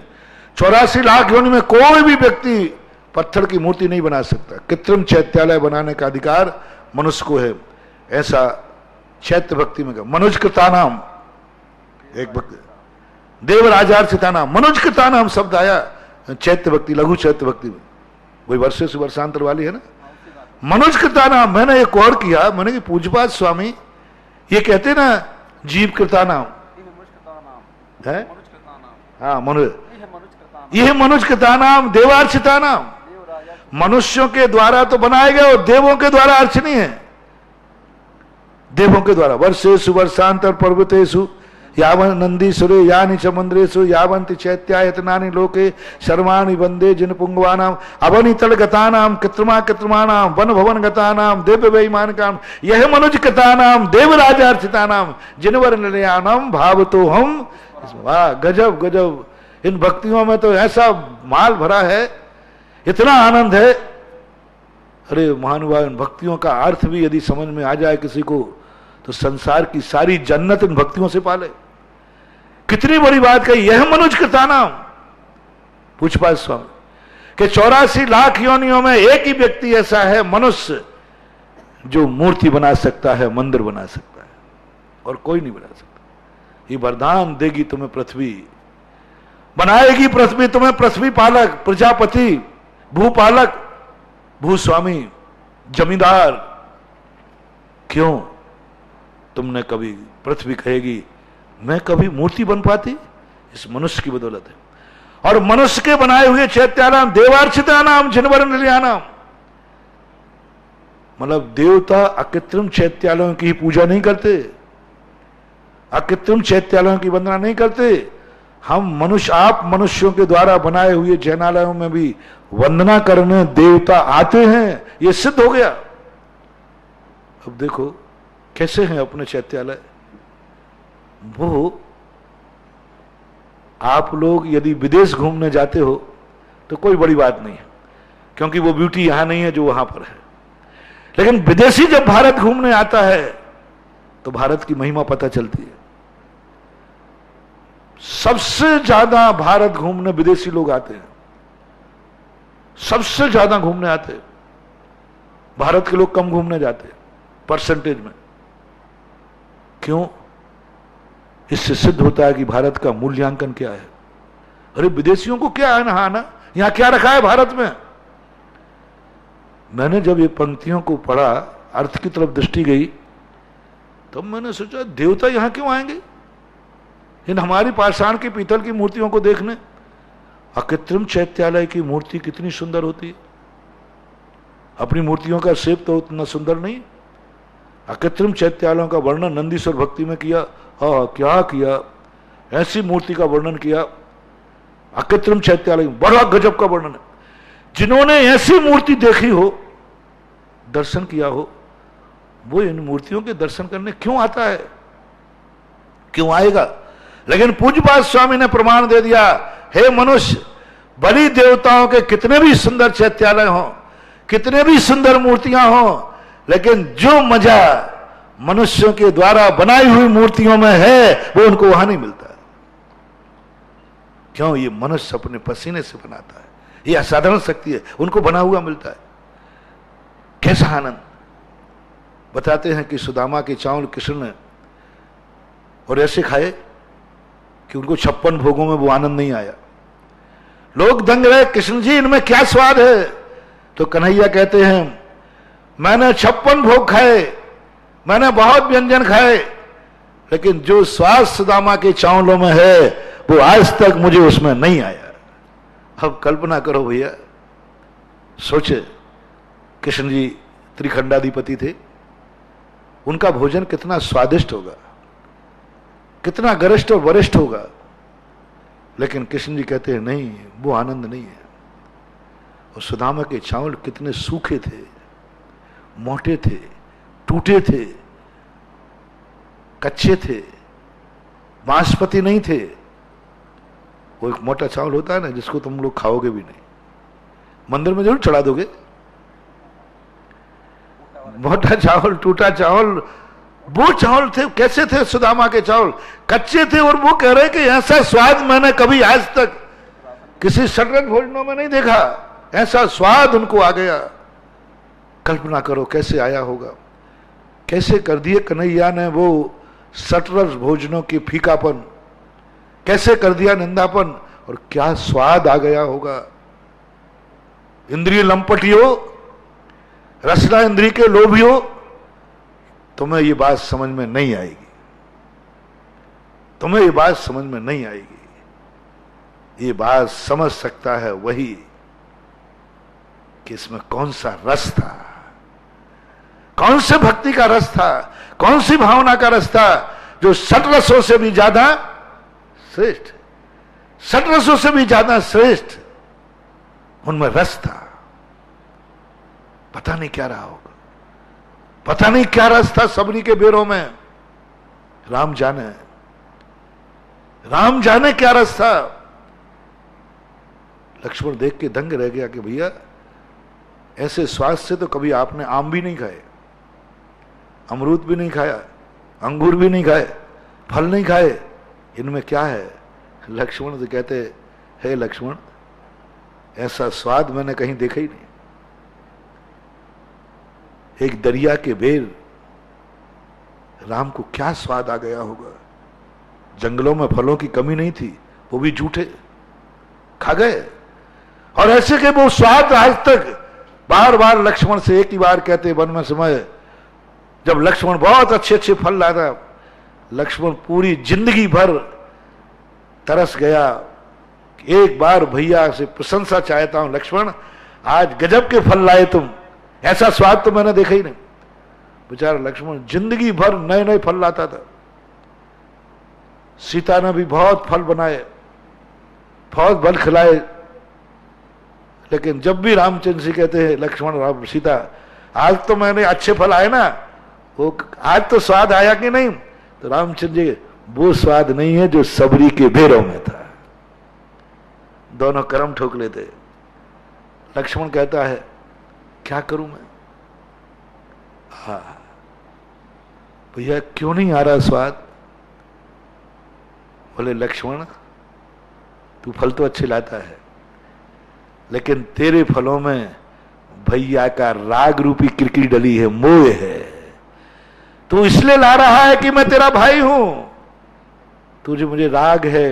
84 लाख योनि में कोई भी व्यक्ति पत्थर की मूर्ति नहीं बना सकता। कृत्रिम चैत्यालय बनाने का अधिकार मनुष्य को है, ऐसा चैत्य भक्ति में मनुज कृतानाम, एक भक्ति देवराजार्चितानाम, मनुज कृतानाम शब्द आया चैत्य भक्ति, लघु चैत्य भक्ति में, वही वर्षे से वर्षांतर वाली है ना। मनुज कृतानाम मैंने एक और किया, मैंने कि पूज्यपाद स्वामी ये कहते ना जीव कृतानाम है, हाँ मनुज, यह मनुज कृतानाम देवार्चितानाम, मनुष्यों के द्वारा तो बनाए गए और देवों के द्वारा अर्चनीय है। देवों के द्वारा वर्षेषु वर्षांतर पर्वतेषु यावन नंदी सुरे यानि च मंद्रेषु यावंति चैत्यायतनानि लोके शर्माणि वंदे जिन पुंगवानाम अवनितल गतानाम कृत्रिमा कृत्रिमाणाम वन भवन गतानाम देव वैमानिकाम यह मनुज कृतानाम देवराजार्चितानाम जिनवर निलयानाम भाव तो हम। वाह गजब गजब, इन भक्तियों में तो ऐसा माल भरा है, इतना आनंद है। अरे महानुभाव, इन भक्तियों का अर्थ भी यदि समझ में आ जाए किसी को तो संसार की सारी जन्नत इन भक्तियों से पाले। कितनी बड़ी बात कही, यह मनुज कृतानाम पूज्यपाद स्वामी के 84 लाख योनियों में एक ही व्यक्ति ऐसा है मनुष्य जो मूर्ति बना सकता है, मंदिर बना सकता है, और कोई नहीं बना सकता। ये वरदान देगी तुम्हें पृथ्वी, बनाएगी पृथ्वी तुम्हें पृथ्वी पालक, प्रजापति, भूपालक, भूस्वामी, जमींदार। क्यों तुमने कभी, पृथ्वी कहेगी मैं कभी मूर्ति बन पाती, इस मनुष्य की बदौलत है। और मनुष्य के बनाए हुए चैत्यानाम देवार्चितानाम जिनवर निलयानाम, मतलब देवता अकृत्रिम चैत्यालयों की पूजा नहीं करते, अकृत्रिम चैत्यालयों की वंदना नहीं करते। हम मनुष्य, आप मनुष्यों के द्वारा बनाए हुए जैनालयों में भी वंदना करने देवता आते हैं, ये सिद्ध हो गया। अब देखो कैसे हैं अपने चैत्यालय। वो आप लोग यदि विदेश घूमने जाते हो तो कोई बड़ी बात नहीं है, क्योंकि वो ब्यूटी यहां नहीं है जो वहां पर है। लेकिन विदेशी जब भारत घूमने आता है तो भारत की महिमा पता चलती है। सबसे ज्यादा भारत घूमने विदेशी लोग आते हैं, सबसे ज्यादा घूमने आते हैं। भारत के लोग कम घूमने जाते हैं परसेंटेज में। क्यों? इससे सिद्ध होता है कि भारत का मूल्यांकन क्या है। अरे विदेशियों को क्या है नहाना, यहां क्या रखा है भारत में। मैंने जब ये पंक्तियों को पढ़ा, अर्थ की तरफ दृष्टि गई, तब मैंने सोचा देवता यहां क्यों आएंगे इन हमारी पाषाण की पीतल की मूर्तियों को देखने। अकृत्रिम चैत्यालय की मूर्ति कितनी सुंदर होती है। अपनी मूर्तियों का शेप तो उतना सुंदर नहीं। अकृत्रिम चैत्यालयों का वर्णन नंदीश्वर भक्ति में किया। हाँ क्या किया, ऐसी मूर्ति का वर्णन किया। अकृत्रिम चैत्यालय बड़ा गजब का वर्णन है। जिन्होंने ऐसी मूर्ति देखी हो, दर्शन किया हो, वो इन मूर्तियों के दर्शन करने क्यों आता है, क्यों आएगा। लेकिन पूज्यपाद स्वामी ने प्रमाण दे दिया, हे मनुष्य, बलि देवताओं के कितने भी सुंदर चैत्यालय हों, कितने भी सुंदर मूर्तियां हों, लेकिन जो मजा मनुष्यों के द्वारा बनाई हुई मूर्तियों में है वो उनको वहां नहीं मिलता। क्यों? ये मनुष्य अपने पसीने से बनाता है, ये असाधारण शक्ति है, उनको बना हुआ मिलता है। कैसा आनंद। बताते हैं कि सुदामा के चावल कृष्ण ने और ऐसे खाए कि उनको 56 भोगों में वो आनंद नहीं आया। लोग दंग रहे, कृष्ण जी इनमें क्या स्वाद है। तो कन्हैया कहते हैं मैंने 56 भोग खाए, मैंने बहुत व्यंजन खाए, लेकिन जो स्वाद सुदामा के चावलों में है वो आज तक मुझे उसमें नहीं आया। अब कल्पना करो भैया, सोचे कृष्ण जी त्रिखंडाधिपति थे, उनका भोजन कितना स्वादिष्ट होगा, कितना गरिष्ठ और वरिष्ठ होगा। लेकिन कृष्ण जी कहते हैं नहीं, वो आनंद नहीं है। और सुदामा के चावल कितने सूखे थे, मोटे थे, टूटे थे, कच्चे थे, बांसपति नहीं थे। वो एक मोटा चावल होता है ना जिसको तुम लोग खाओगे भी नहीं, मंदिर में जरूर चढ़ा दोगे। मोटा चावल, टूटा चावल, वो चावल थे। कैसे थे सुदामा के चावल? कच्चे थे। और वो कह रहे कि ऐसा स्वाद मैंने कभी आज तक किसी शतरंज भोजनों में नहीं देखा, ऐसा स्वाद उनको आ गया। कल्पना करो कैसे आया होगा, कैसे कर दिए कन्हैया ने वो शतरंज भोजनों की फीकापन, कैसे कर दिया निंदापन, और क्या स्वाद आ गया होगा। इंद्रिय लंपटियों, रसना इंद्रिय के लोभियों, तुम्हें ये बात समझ में नहीं आएगी, तुम्हें ये बात समझ में नहीं आएगी। ये बात समझ सकता है वही कि इसमें कौन सा रस था, कौन से भक्ति का रस था, कौन सी भावना का रस था, जो सटरसों से भी ज्यादा श्रेष्ठ, सटरसों से भी ज्यादा श्रेष्ठ उनमें रस था। पता नहीं क्या रहा होगा, पता नहीं क्या रस था सबरी के बेरों में। राम जाने, राम जाने क्या रस था। लक्ष्मण देख के दंग रह गया कि भैया ऐसे स्वाद से तो कभी आपने आम भी नहीं खाए, अमरूद भी नहीं खाया, अंगूर भी नहीं खाए, फल नहीं खाए, इनमें क्या है। लक्ष्मण से कहते, हे लक्ष्मण, ऐसा स्वाद मैंने कहीं देखा ही नहीं। एक दरिया के बेर, राम को क्या स्वाद आ गया होगा। जंगलों में फलों की कमी नहीं थी, वो भी जूठे खा गए। और ऐसे के वो स्वाद आज तक बार बार लक्ष्मण से एक ही बार कहते वन में समय, जब लक्ष्मण बहुत अच्छे अच्छे फल लाता, लक्ष्मण पूरी जिंदगी भर तरस गया। एक बार भैया से प्रशंसा चाहता हूं, लक्ष्मण आज गजब के फल लाए तुम, ऐसा स्वाद तो मैंने देखा ही नहीं। बेचारा लक्ष्मण जिंदगी भर नए नए फल लाता था। सीता ने भी बहुत फल बनाए, बहुत फल खिलाए, लेकिन जब भी रामचंद्र जी कहते हैं लक्ष्मण राम सीता आज तो मैंने अच्छे फल आए ना, वो आज तो स्वाद आया कि नहीं, तो रामचंद्र जी वो स्वाद नहीं है जो सबरी के बेरों में था। दोनों कर्म ठोक लेते। लक्ष्मण कहता है क्या करूं मैं, भैया क्यों नहीं आ रहा स्वाद। बोले लक्ष्मण तू फल तो अच्छे लाता है, लेकिन तेरे फलों में भैया का राग रूपी किरकिरी डली है, मोह है। तू इसलिए ला रहा है कि मैं तेरा भाई हूं, तुझे मुझे राग है,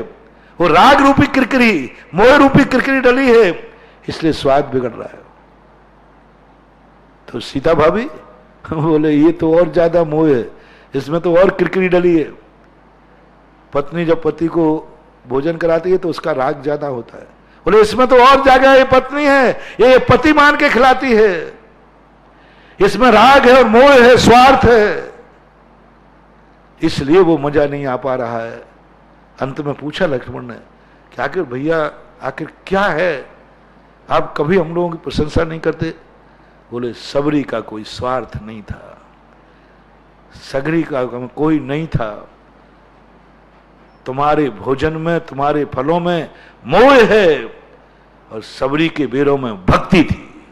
वो राग रूपी किरकिरी, मोह रूपी किरकिरी डली है, इसलिए स्वाद बिगड़ रहा है। तो सीता भाभी बोले ये तो और ज्यादा मोह है, इसमें तो और किरकिरी डली है। पत्नी जब पति को भोजन कराती है तो उसका राग ज्यादा होता है। बोले इसमें तो और ज्यादा, ये पत्नी है, ये पति मान के खिलाती है, इसमें राग है और मोह है, स्वार्थ है, इसलिए वो मजा नहीं आ पा रहा है। अंत में पूछा लक्ष्मण ने कि आखिर भैया आखिर क्या है, आप कभी हम लोगों की प्रशंसा नहीं करते। बोले सबरी का कोई स्वार्थ नहीं था, सगरी का कोई नहीं था, तुम्हारे भोजन में तुम्हारे फलों में मोह है और सबरी के बेरों में भक्ति थी,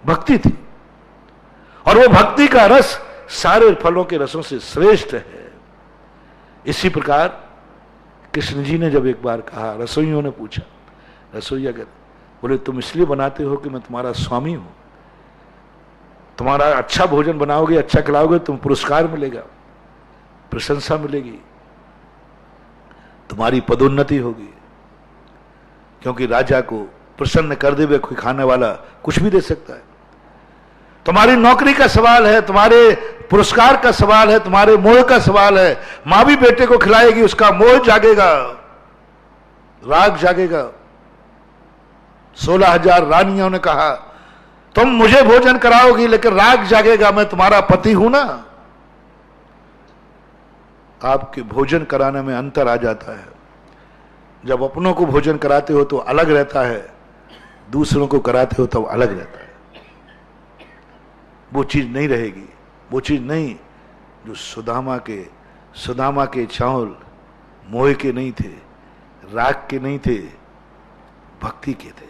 भक्ति थी, और वो भक्ति का रस सारे फलों के रसों से श्रेष्ठ है। इसी प्रकार कृष्ण जी ने जब एक बार कहा, रसोइयों ने पूछा, रसोईया कहते बोले तुम इसलिए बनाते हो कि मैं तुम्हारा स्वामी हूं, तुम्हारा अच्छा भोजन बनाओगे, अच्छा खिलाओगे, तुम पुरस्कार मिलेगा, प्रशंसा मिलेगी, तुम्हारी पदोन्नति होगी, क्योंकि राजा को प्रसन्न कर देवे कोई खाने वाला कुछ भी दे सकता है। तुम्हारी नौकरी का सवाल है, तुम्हारे पुरस्कार का सवाल है, तुम्हारे मोह का सवाल है। मां भी बेटे को खिलाएगी, उसका मोह जागेगा, राग जागेगा। 16,000 रानियों ने कहा तुम मुझे भोजन कराओगी, लेकिन राग जागेगा, मैं तुम्हारा पति हूं ना। आपके भोजन कराने में अंतर आ जाता है। जब अपनों को भोजन कराते हो तो अलग रहता है, दूसरों को कराते हो तो अलग रहता है। वो चीज नहीं रहेगी, वो चीज नहीं जो सुदामा के चावल मोह के नहीं थे, राग के नहीं थे, भक्ति के थे,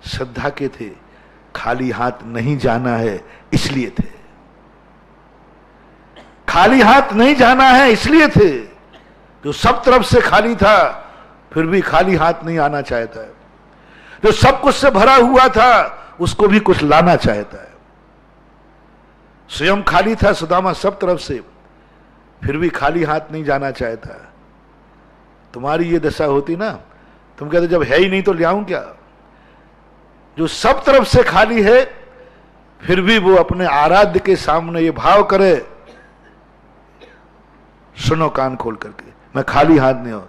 श्रद्धा के थे, खाली हाथ नहीं जाना है इसलिए थे, खाली हाथ नहीं जाना है इसलिए थे। जो सब तरफ से खाली था फिर भी खाली हाथ नहीं आना चाहता है। जो सब कुछ से भरा हुआ था उसको भी कुछ लाना चाहता है। स्वयं खाली था सुदामा सब तरफ से, फिर भी खाली हाथ नहीं जाना चाहता। तुम्हारी ये दशा होती ना, तुम कहते जब है ही नहीं तो ले आऊं क्या। जो सब तरफ से खाली है फिर भी वो अपने आराध्य के सामने ये भाव करे, सुनो कान खोल करके, मैं खाली हाथ नहीं हूं।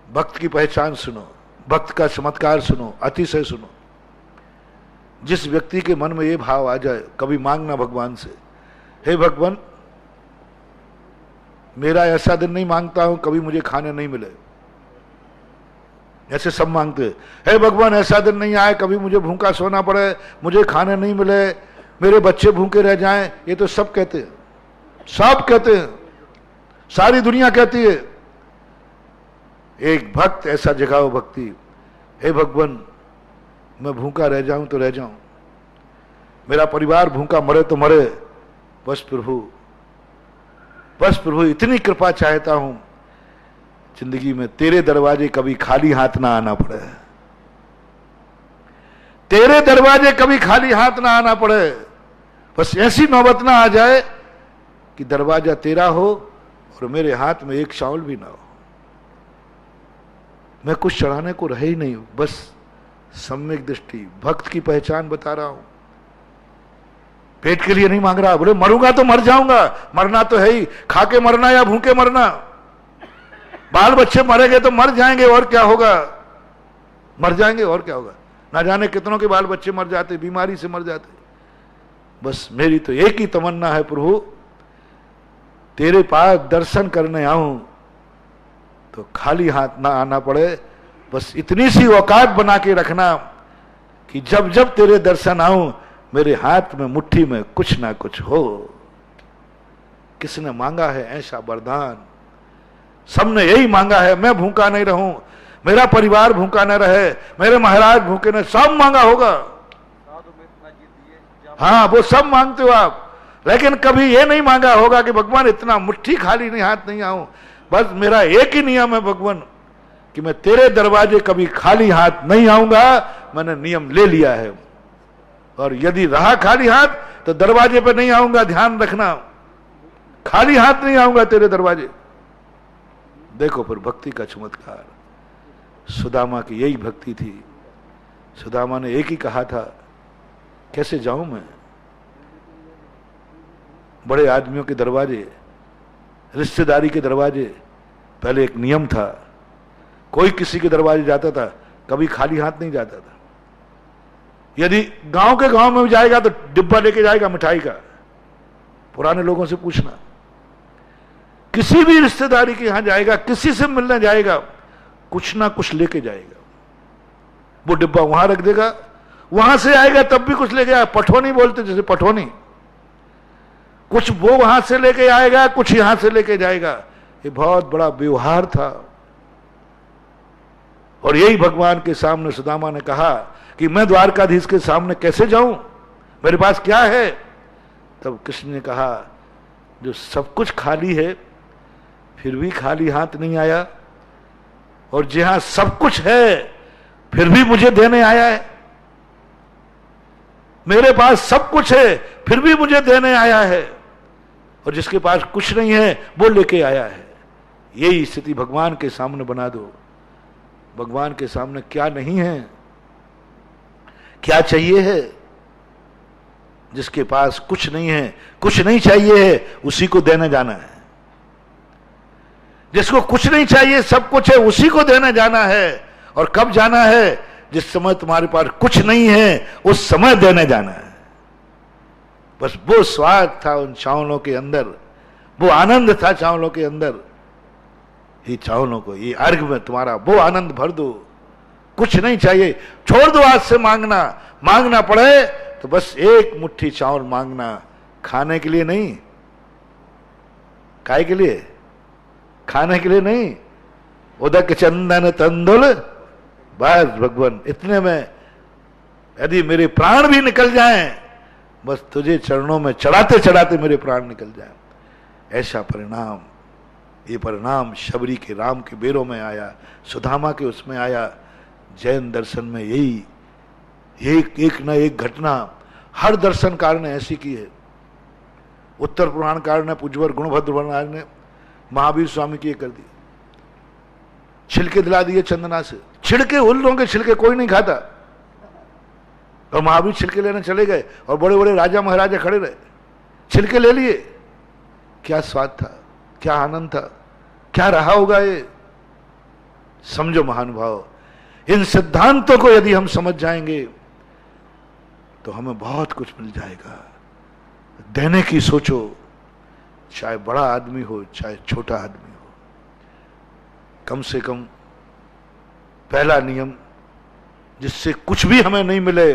भक्त की पहचान सुनो, भक्त का चमत्कार सुनो, अतिशय सुनो। जिस व्यक्ति के मन में ये भाव आ जाए, कभी मांगना भगवान से, हे भगवान मेरा ऐसा दिन नहीं मांगता हूं कभी मुझे खाने नहीं मिले। ऐसे सब मांगते, हे भगवान ऐसा दिन नहीं आए कभी मुझे भूखा सोना पड़े, मुझे खाने नहीं मिले, मेरे बच्चे भूखे रह जाएं। ये तो सब कहते हैं, सब कहते हैं, सारी दुनिया कहती है। एक भक्त ऐसा जगाओ भक्ति, हे भगवान मैं भूखा रह जाऊं तो रह जाऊं, मेरा परिवार भूखा मरे तो मरे, बस प्रभु, बस प्रभु इतनी कृपा चाहता हूं जिंदगी में तेरे दरवाजे कभी खाली हाथ ना आना पड़े, तेरे दरवाजे कभी खाली हाथ ना आना पड़े। बस ऐसी नौबत ना आ जाए कि दरवाजा तेरा हो और मेरे हाथ में एक चावल भी ना हो, मैं कुछ चढ़ाने को रहे ही नहीं हूं। बस सम्यक दृष्टि, भक्त की पहचान बता रहा हूं। पेट के लिए नहीं मांग रहा, बोले मरूंगा तो मर जाऊंगा, मरना तो है ही, खा के मरना या भूखे मरना। बाल बच्चे मरेंगे तो मर जाएंगे और क्या होगा, मर जाएंगे और क्या होगा। ना जाने कितनों के बाल बच्चे मर जाते, बीमारी से मर जाते। बस मेरी तो एक ही तमन्ना है प्रभु, तेरे पास दर्शन करने आऊं तो खाली हाथ ना आना पड़े। बस इतनी सी औकात बना के रखना कि जब जब तेरे दर्शन आऊं मेरे हाथ में मुट्ठी में कुछ ना कुछ हो। किसने मांगा है ऐसा वरदान? सबने यही मांगा है, मैं भूखा नहीं रहूं, मेरा परिवार भूखा न रहे, मेरे महाराज भूखे न, सब मांगा होगा। हाँ वो सब मांगते हो आप, लेकिन कभी ये नहीं मांगा होगा कि भगवान इतना मुट्ठी खाली नहीं हाथ नहीं आऊं। बस मेरा एक ही नियम है भगवान कि मैं तेरे दरवाजे कभी खाली हाथ नहीं आऊंगा, मैंने नियम ले लिया है। और यदि रहा खाली हाथ तो दरवाजे पे नहीं आऊंगा, ध्यान रखना, खाली हाथ नहीं आऊंगा तेरे दरवाजे। देखो फिर भक्ति का चमत्कार, सुदामा की यही भक्ति थी। सुदामा ने एक ही कहा था, कैसे जाऊं मैं बड़े आदमियों के दरवाजे, रिश्तेदारी के दरवाजे। पहले एक नियम था, कोई किसी के दरवाजे जाता था कभी खाली हाथ नहीं जाता था। यदि गांव के गांव में जाएगा तो डिब्बा लेके जाएगा मिठाई का, पुराने लोगों से पूछना। किसी भी रिश्तेदारी के यहां जाएगा, किसी से मिलने जाएगा, कुछ ना कुछ लेके जाएगा। वो डिब्बा वहां रख देगा, वहां से आएगा तब भी कुछ लेके आएगा। पठोनी बोलते जैसे पठोनी, कुछ वो वहां से लेके आएगा, कुछ यहां से लेके जाएगा। ये बहुत बड़ा व्यवहार था। और यही भगवान के सामने सुदामा ने कहा कि मैं द्वारकाधीश के सामने कैसे जाऊं, मेरे पास क्या है। तब कृष्ण ने कहा, जो सब कुछ खाली है फिर भी खाली हाथ नहीं आया, और जहां सब कुछ है फिर भी मुझे देने आया है। मेरे पास सब कुछ है फिर भी मुझे देने आया है, और जिसके पास कुछ नहीं है वो लेके आया है। यही स्थिति भगवान के सामने बना दो। भगवान के सामने क्या नहीं है, क्या चाहिए है। जिसके पास कुछ नहीं है, कुछ नहीं चाहिए है, उसी को देने जाना है। जिसको कुछ नहीं चाहिए, सब कुछ है, उसी को देने जाना है। और कब जाना है? जिस समय तुम्हारे पास कुछ नहीं है उस समय देने जाना है। बस वो स्वाद था उन चावलों के अंदर, वो आनंद था चावलों के अंदर। ये चावलों को, ये अर्घ में तुम्हारा वो आनंद भर दो। कुछ नहीं चाहिए, छोड़ दो आज से मांगना। मांगना पड़े तो बस एक मुट्ठी चावल मांगना, खाने के लिए नहीं। काय के लिए? खाने के लिए नहीं। उदक चंदन तंदुल, बस भगवान इतने में यदि मेरे प्राण भी निकल जाएं, बस तुझे चरणों में चढ़ाते चढ़ाते मेरे प्राण निकल जाएं। ऐसा परिणाम, ये परिणाम शबरी के राम के बेरों में आया, सुदामा के उसमें आया। जैन दर्शन में यही एक न एक घटना हर दर्शनकार ने ऐसी की है। उत्तर पुराणकार ने पूज्यवर गुणभद्र महाराज ने महावीर स्वामी की कर दी, छिलके दिला दिए चंदना से, छिलके उल्लू के छिलके कोई नहीं खाता, और महावीर छिलके लेने चले गए और बड़े बड़े राजा महाराजा खड़े रहे, छिलके ले लिए। क्या स्वाद था, क्या आनंद था, क्या रहा होगा ये। समझो महानुभाव, इन सिद्धांतों को यदि हम समझ जाएंगे तो हमें बहुत कुछ मिल जाएगा। देने की सोचो, चाहे बड़ा आदमी हो चाहे छोटा आदमी हो। कम से कम पहला नियम, जिससे कुछ भी हमें नहीं मिले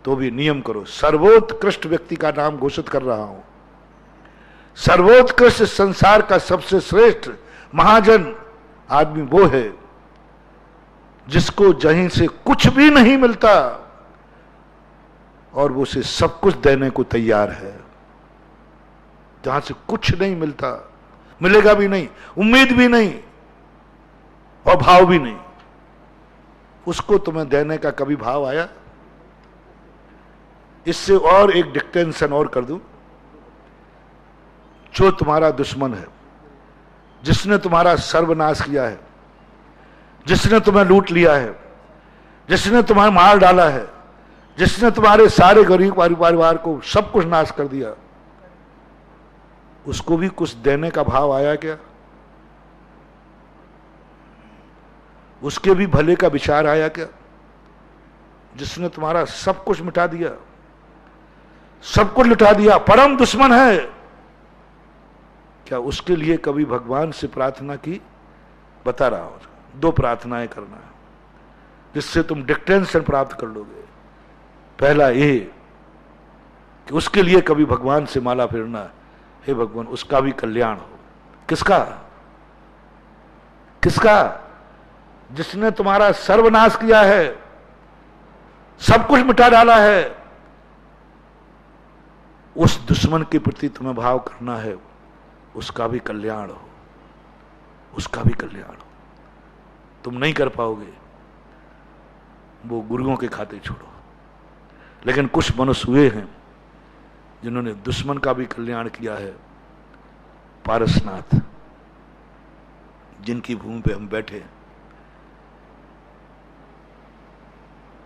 तो भी नियम करो। सर्वोत्कृष्ट व्यक्ति का नाम घोषित कर रहा हूं। सर्वोत्कृष्ट संसार का सबसे श्रेष्ठ महाजन आदमी वो है जिसको जहीं से कुछ भी नहीं मिलता और वो उसे सब कुछ देने को तैयार है। जहां से कुछ नहीं मिलता, मिलेगा भी नहीं, उम्मीद भी नहीं और भाव भी नहीं, उसको तुम्हें देने का कभी भाव आया? इससे और एक डिक्टेंशन और कर दूं, जो तुम्हारा दुश्मन है, जिसने तुम्हारा सर्वनाश किया है, जिसने तुम्हें लूट लिया है, जिसने तुम्हें मार डाला है, जिसने तुम्हारे सारे गरीब परिवार को सब कुछ नाश कर दिया, उसको भी कुछ देने का भाव आया क्या? उसके भी भले का विचार आया क्या? जिसने तुम्हारा सब कुछ मिटा दिया, सब कुछ लुटा दिया, परम दुश्मन है, क्या उसके लिए कभी भगवान से प्रार्थना की? बता रहा हूं, 2 प्रार्थनाएं करना है जिससे तुम डिक्टेंशन प्राप्त कर लोगे। पहला ये कि उसके लिए कभी भगवान से माला फेरना, हे भगवान उसका भी कल्याण हो। किसका? किसका? जिसने तुम्हारा सर्वनाश किया है, सब कुछ मिटा डाला है, उस दुश्मन के प्रति तुम्हें भाव करना है, उसका भी कल्याण हो, उसका भी कल्याण हो। तुम नहीं कर पाओगे, वो गुरुओं के खाते छोड़ो। लेकिन कुछ मनुष्य हुए हैं जिन्होंने दुश्मन का भी कल्याण किया है। पारसनाथ, जिनकी भूमि पे हम बैठे,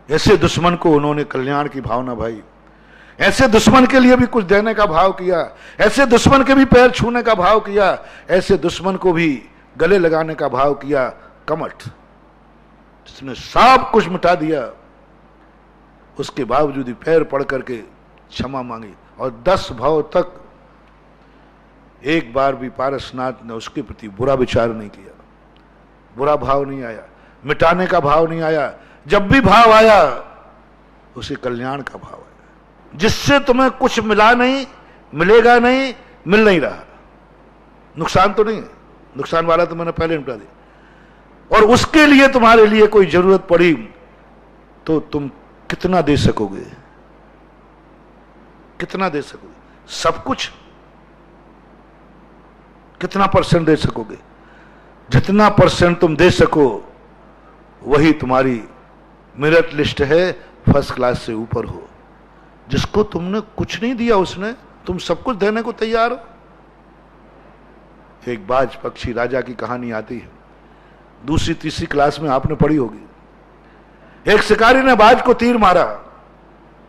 ऐसे दुश्मन को उन्होंने कल्याण की भावना भाई, ऐसे दुश्मन के लिए भी कुछ देने का भाव किया, ऐसे दुश्मन के भी पैर छूने का भाव किया, ऐसे दुश्मन को भी गले लगाने का भाव किया। कमठ, जिसने सब कुछ मिटा दिया, उसके बावजूद ही पैर पड़ करके क्षमा मांगी और 10 भाव तक एक बार भी पारसनाथ ने उसके प्रति बुरा विचार नहीं किया, बुरा भाव नहीं आया, मिटाने का भाव नहीं आया। जब भी भाव आया उसे कल्याण का भाव आया। जिससे तुम्हें कुछ मिला नहीं, मिलेगा नहीं, मिल नहीं रहा, नुकसान तो नहीं है, नुकसान वाला तो मैंने पहले निपटा दिया, और उसके लिए तुम्हारे लिए कोई जरूरत पड़ी तो तुम कितना दे सकोगे? कितना दे सकोगे? सब कुछ? कितना % दे सकोगे? जितना % तुम दे सको वही तुम्हारी मेरिट लिस्ट है, फर्स्ट क्लास से ऊपर हो। जिसको तुमने कुछ नहीं दिया उसने, तुम सब कुछ देने को तैयार हो। एक बाज पक्षी राजा की कहानी आती है, 2री 3री क्लास में आपने पढ़ी होगी। एक शिकारी ने बाज को तीर मारा,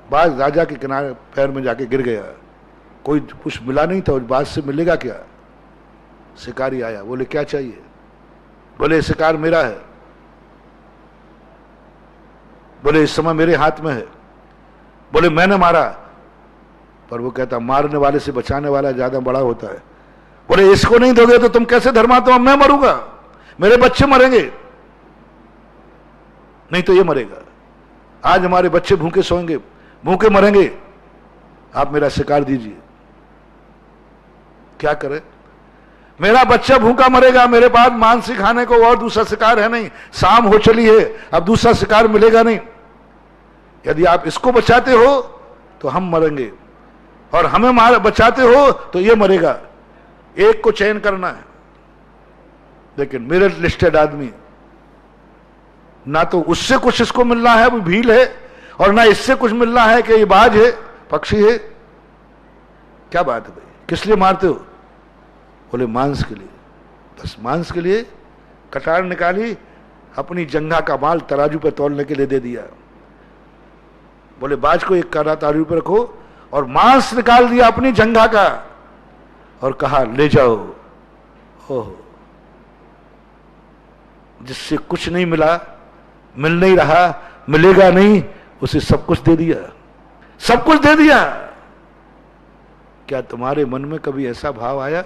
बाज राजा के किनारे पैर में जाके गिर गया। कोई कुछ मिला नहीं था, उस बाज से मिलेगा क्या? शिकारी आया, बोले क्या चाहिए? बोले शिकार मेरा है। बोले इस समय मेरे हाथ में है। बोले मैंने मारा। पर वो कहता मारने वाले से बचाने वाला ज्यादा बड़ा होता है। बोले इसको नहीं दोगे तो तुम कैसे धर्मात्मा? मैं मरूंगा, मेरे बच्चे मरेंगे, नहीं तो ये मरेगा। आज हमारे बच्चे भूखे सोएंगे, भूखे मरेंगे, आप मेरा शिकार दीजिए। क्या करे? मेरा बच्चा भूखा मरेगा, मेरे पास मांस खाने को और दूसरा शिकार है नहीं, शाम हो चली है, अब दूसरा शिकार मिलेगा नहीं। यदि आप इसको बचाते हो तो हम मरेंगे, और हमें बचाते हो तो ये मरेगा। एक को चयन करना है। लेकिन मेरिट लिस्टेड आदमी ना तो उससे कुछ इसको मिल रहा है, वो भील है, और ना इससे कुछ मिल रहा है कि ये बाज है, पक्षी है। क्या बात है भाई, किस लिए मारते हो? बोले मांस के लिए। बस मांस के लिए कटार निकाली, अपनी जंघा का माल तराजू पर तौलने के लिए दे दिया। बोले बाज को एक कारा तराजू पर रखो, और मांस निकाल दिया अपनी जंघा का और कहा ले जाओ। ओह, जिससे कुछ नहीं मिला, मिल नहीं रहा, मिलेगा नहीं, उसे सब कुछ दे दिया, सब कुछ दे दिया। क्या तुम्हारे मन में कभी ऐसा भाव आया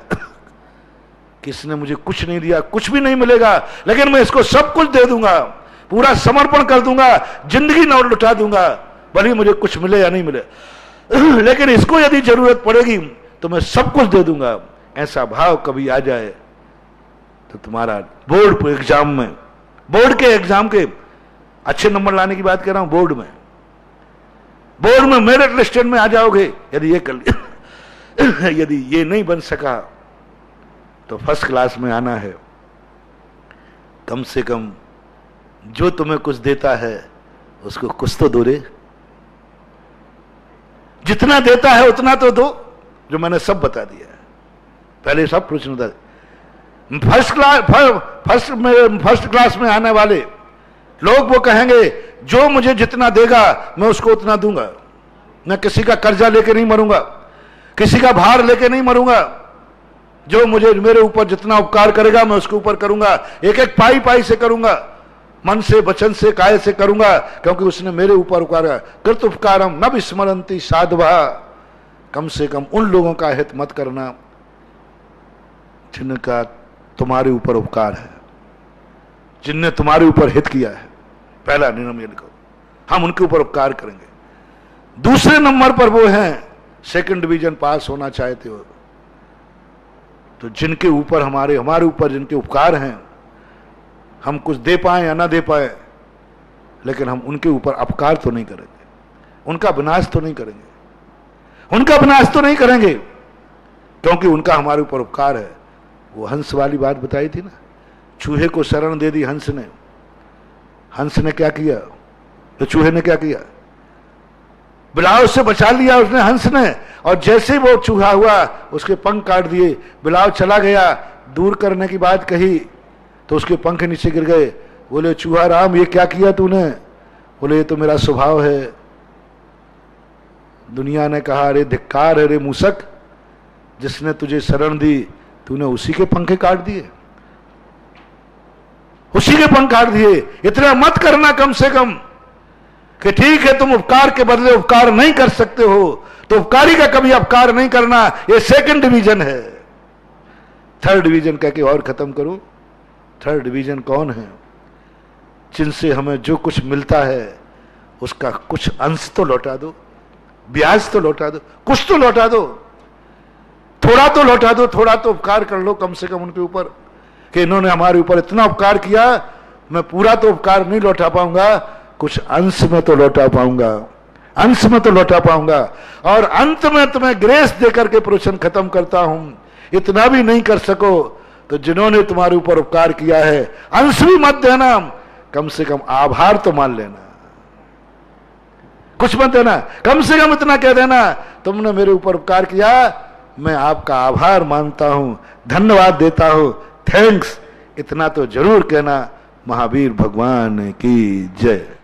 कि इसने मुझे कुछ नहीं दिया, कुछ भी नहीं मिलेगा, लेकिन मैं इसको सब कुछ दे दूंगा, पूरा समर्पण कर दूंगा, जिंदगी न लुटा दूंगा, भले मुझे कुछ मिले या नहीं मिले, लेकिन इसको यदि जरूरत पड़ेगी तो मैं सब कुछ दे दूंगा। ऐसा भाव कभी आ जाए तो तुम्हारा बोर्ड एग्जाम में, बोर्ड के एग्जाम के अच्छे नंबर लाने की बात कर रहा हूं, बोर्ड में मेरिट लिस्ट में आ जाओगे यदि ये कर लिया। यदि ये नहीं बन सका तो फर्स्ट क्लास में आना है। कम से कम जो तुम्हें कुछ देता है उसको कुछ तो दो रे, जितना देता है उतना तो दो, जो मैंने सब बता दिया है पहले, सब प्रश्न बता दिए। फर्स्ट क्लास में आने वाले लोग वो कहेंगे जो मुझे जितना देगा मैं उसको उतना दूंगा, मैं किसी का कर्जा लेके नहीं मरूंगा, किसी का भार लेके नहीं मरूंगा, जो मुझे मेरे ऊपर जितना उपकार करेगा मैं उसके ऊपर करूंगा, एक एक पाई पाई से करूंगा, मन से वचन से काय से करूंगा, क्योंकि उसने मेरे ऊपर उपकार कृत उपकारम न विस्मरंती साधवा। कम से कम उन लोगों का हित मत करना जिनका तुम्हारे ऊपर उपकार है, जिनने तुम्हारे ऊपर हित किया है। पहला नियम ये लिखो, हम उनके ऊपर उपकार करेंगे। दूसरे नंबर पर वो हैं सेकंड डिवीजन पास होना चाहते हो तो जिनके ऊपर हमारे ऊपर जिनके उपकार हैं, हम कुछ दे पाए या ना दे पाए, लेकिन हम उनके ऊपर अपकार तो नहीं करेंगे, उनका विनाश तो नहीं करेंगे, उनका विनाश तो नहीं करेंगे, क्योंकि उनका हमारे ऊपर उपकार है। वो हंस वाली बात बताई थी ना, चूहे को शरण दे दी हंस ने। हंस ने क्या किया तो चूहे ने क्या किया, बिलाव से बचा लिया उसने, हंस ने, और जैसे ही वो चूहा हुआ उसके पंख काट दिए, बिलाव चला गया, दूर करने की बात कही तो उसके पंख नीचे गिर गए। बोले चूहा राम ये क्या किया तूने? बोले ये तो मेरा स्वभाव है। दुनिया ने कहा अरे धिक्कार है रे मूसक, जिसने तुझे शरण दी तूने उसी के पंखे काट दिए, उसी के पंख काट दिए। इतना मत करना कम से कम कि ठीक है तुम उपकार के बदले उपकार नहीं कर सकते हो तो उपकारी का कभी अपकार नहीं करना, ये सेकंड डिवीजन है। थर्ड डिवीजन कह के और खत्म करो। थर्ड डिवीजन कौन है? जिनसे हमें जो कुछ मिलता है उसका कुछ अंश तो लौटा दो, ब्याज तो लौटा दो, कुछ तो लौटा दो, थोड़ा तो लौटा दो, थोड़ा तो उपकार कर लो कम से कम उनके ऊपर कि इन्होंने हमारे ऊपर इतना उपकार किया, मैं पूरा तो उपकार नहीं लौटा पाऊंगा, कुछ अंश में तो लौटा पाऊंगा, अंश में तो लौटा पाऊंगा। और अंत में तुम्हें ग्रेस देकर के प्रवचन खत्म करता हूं। इतना भी नहीं कर सको तो जिन्होंने तुम्हारे ऊपर उपकार किया है अंश भी मत देना, कम से कम आभार तो मान लेना, कुछ मत देना, कम से कम इतना कह देना तुमने मेरे ऊपर उपकार किया, मैं आपका आभार मानता हूं, धन्यवाद देता हूं, थैंक्स, इतना तो जरूर कहना। महावीर भगवान की जय।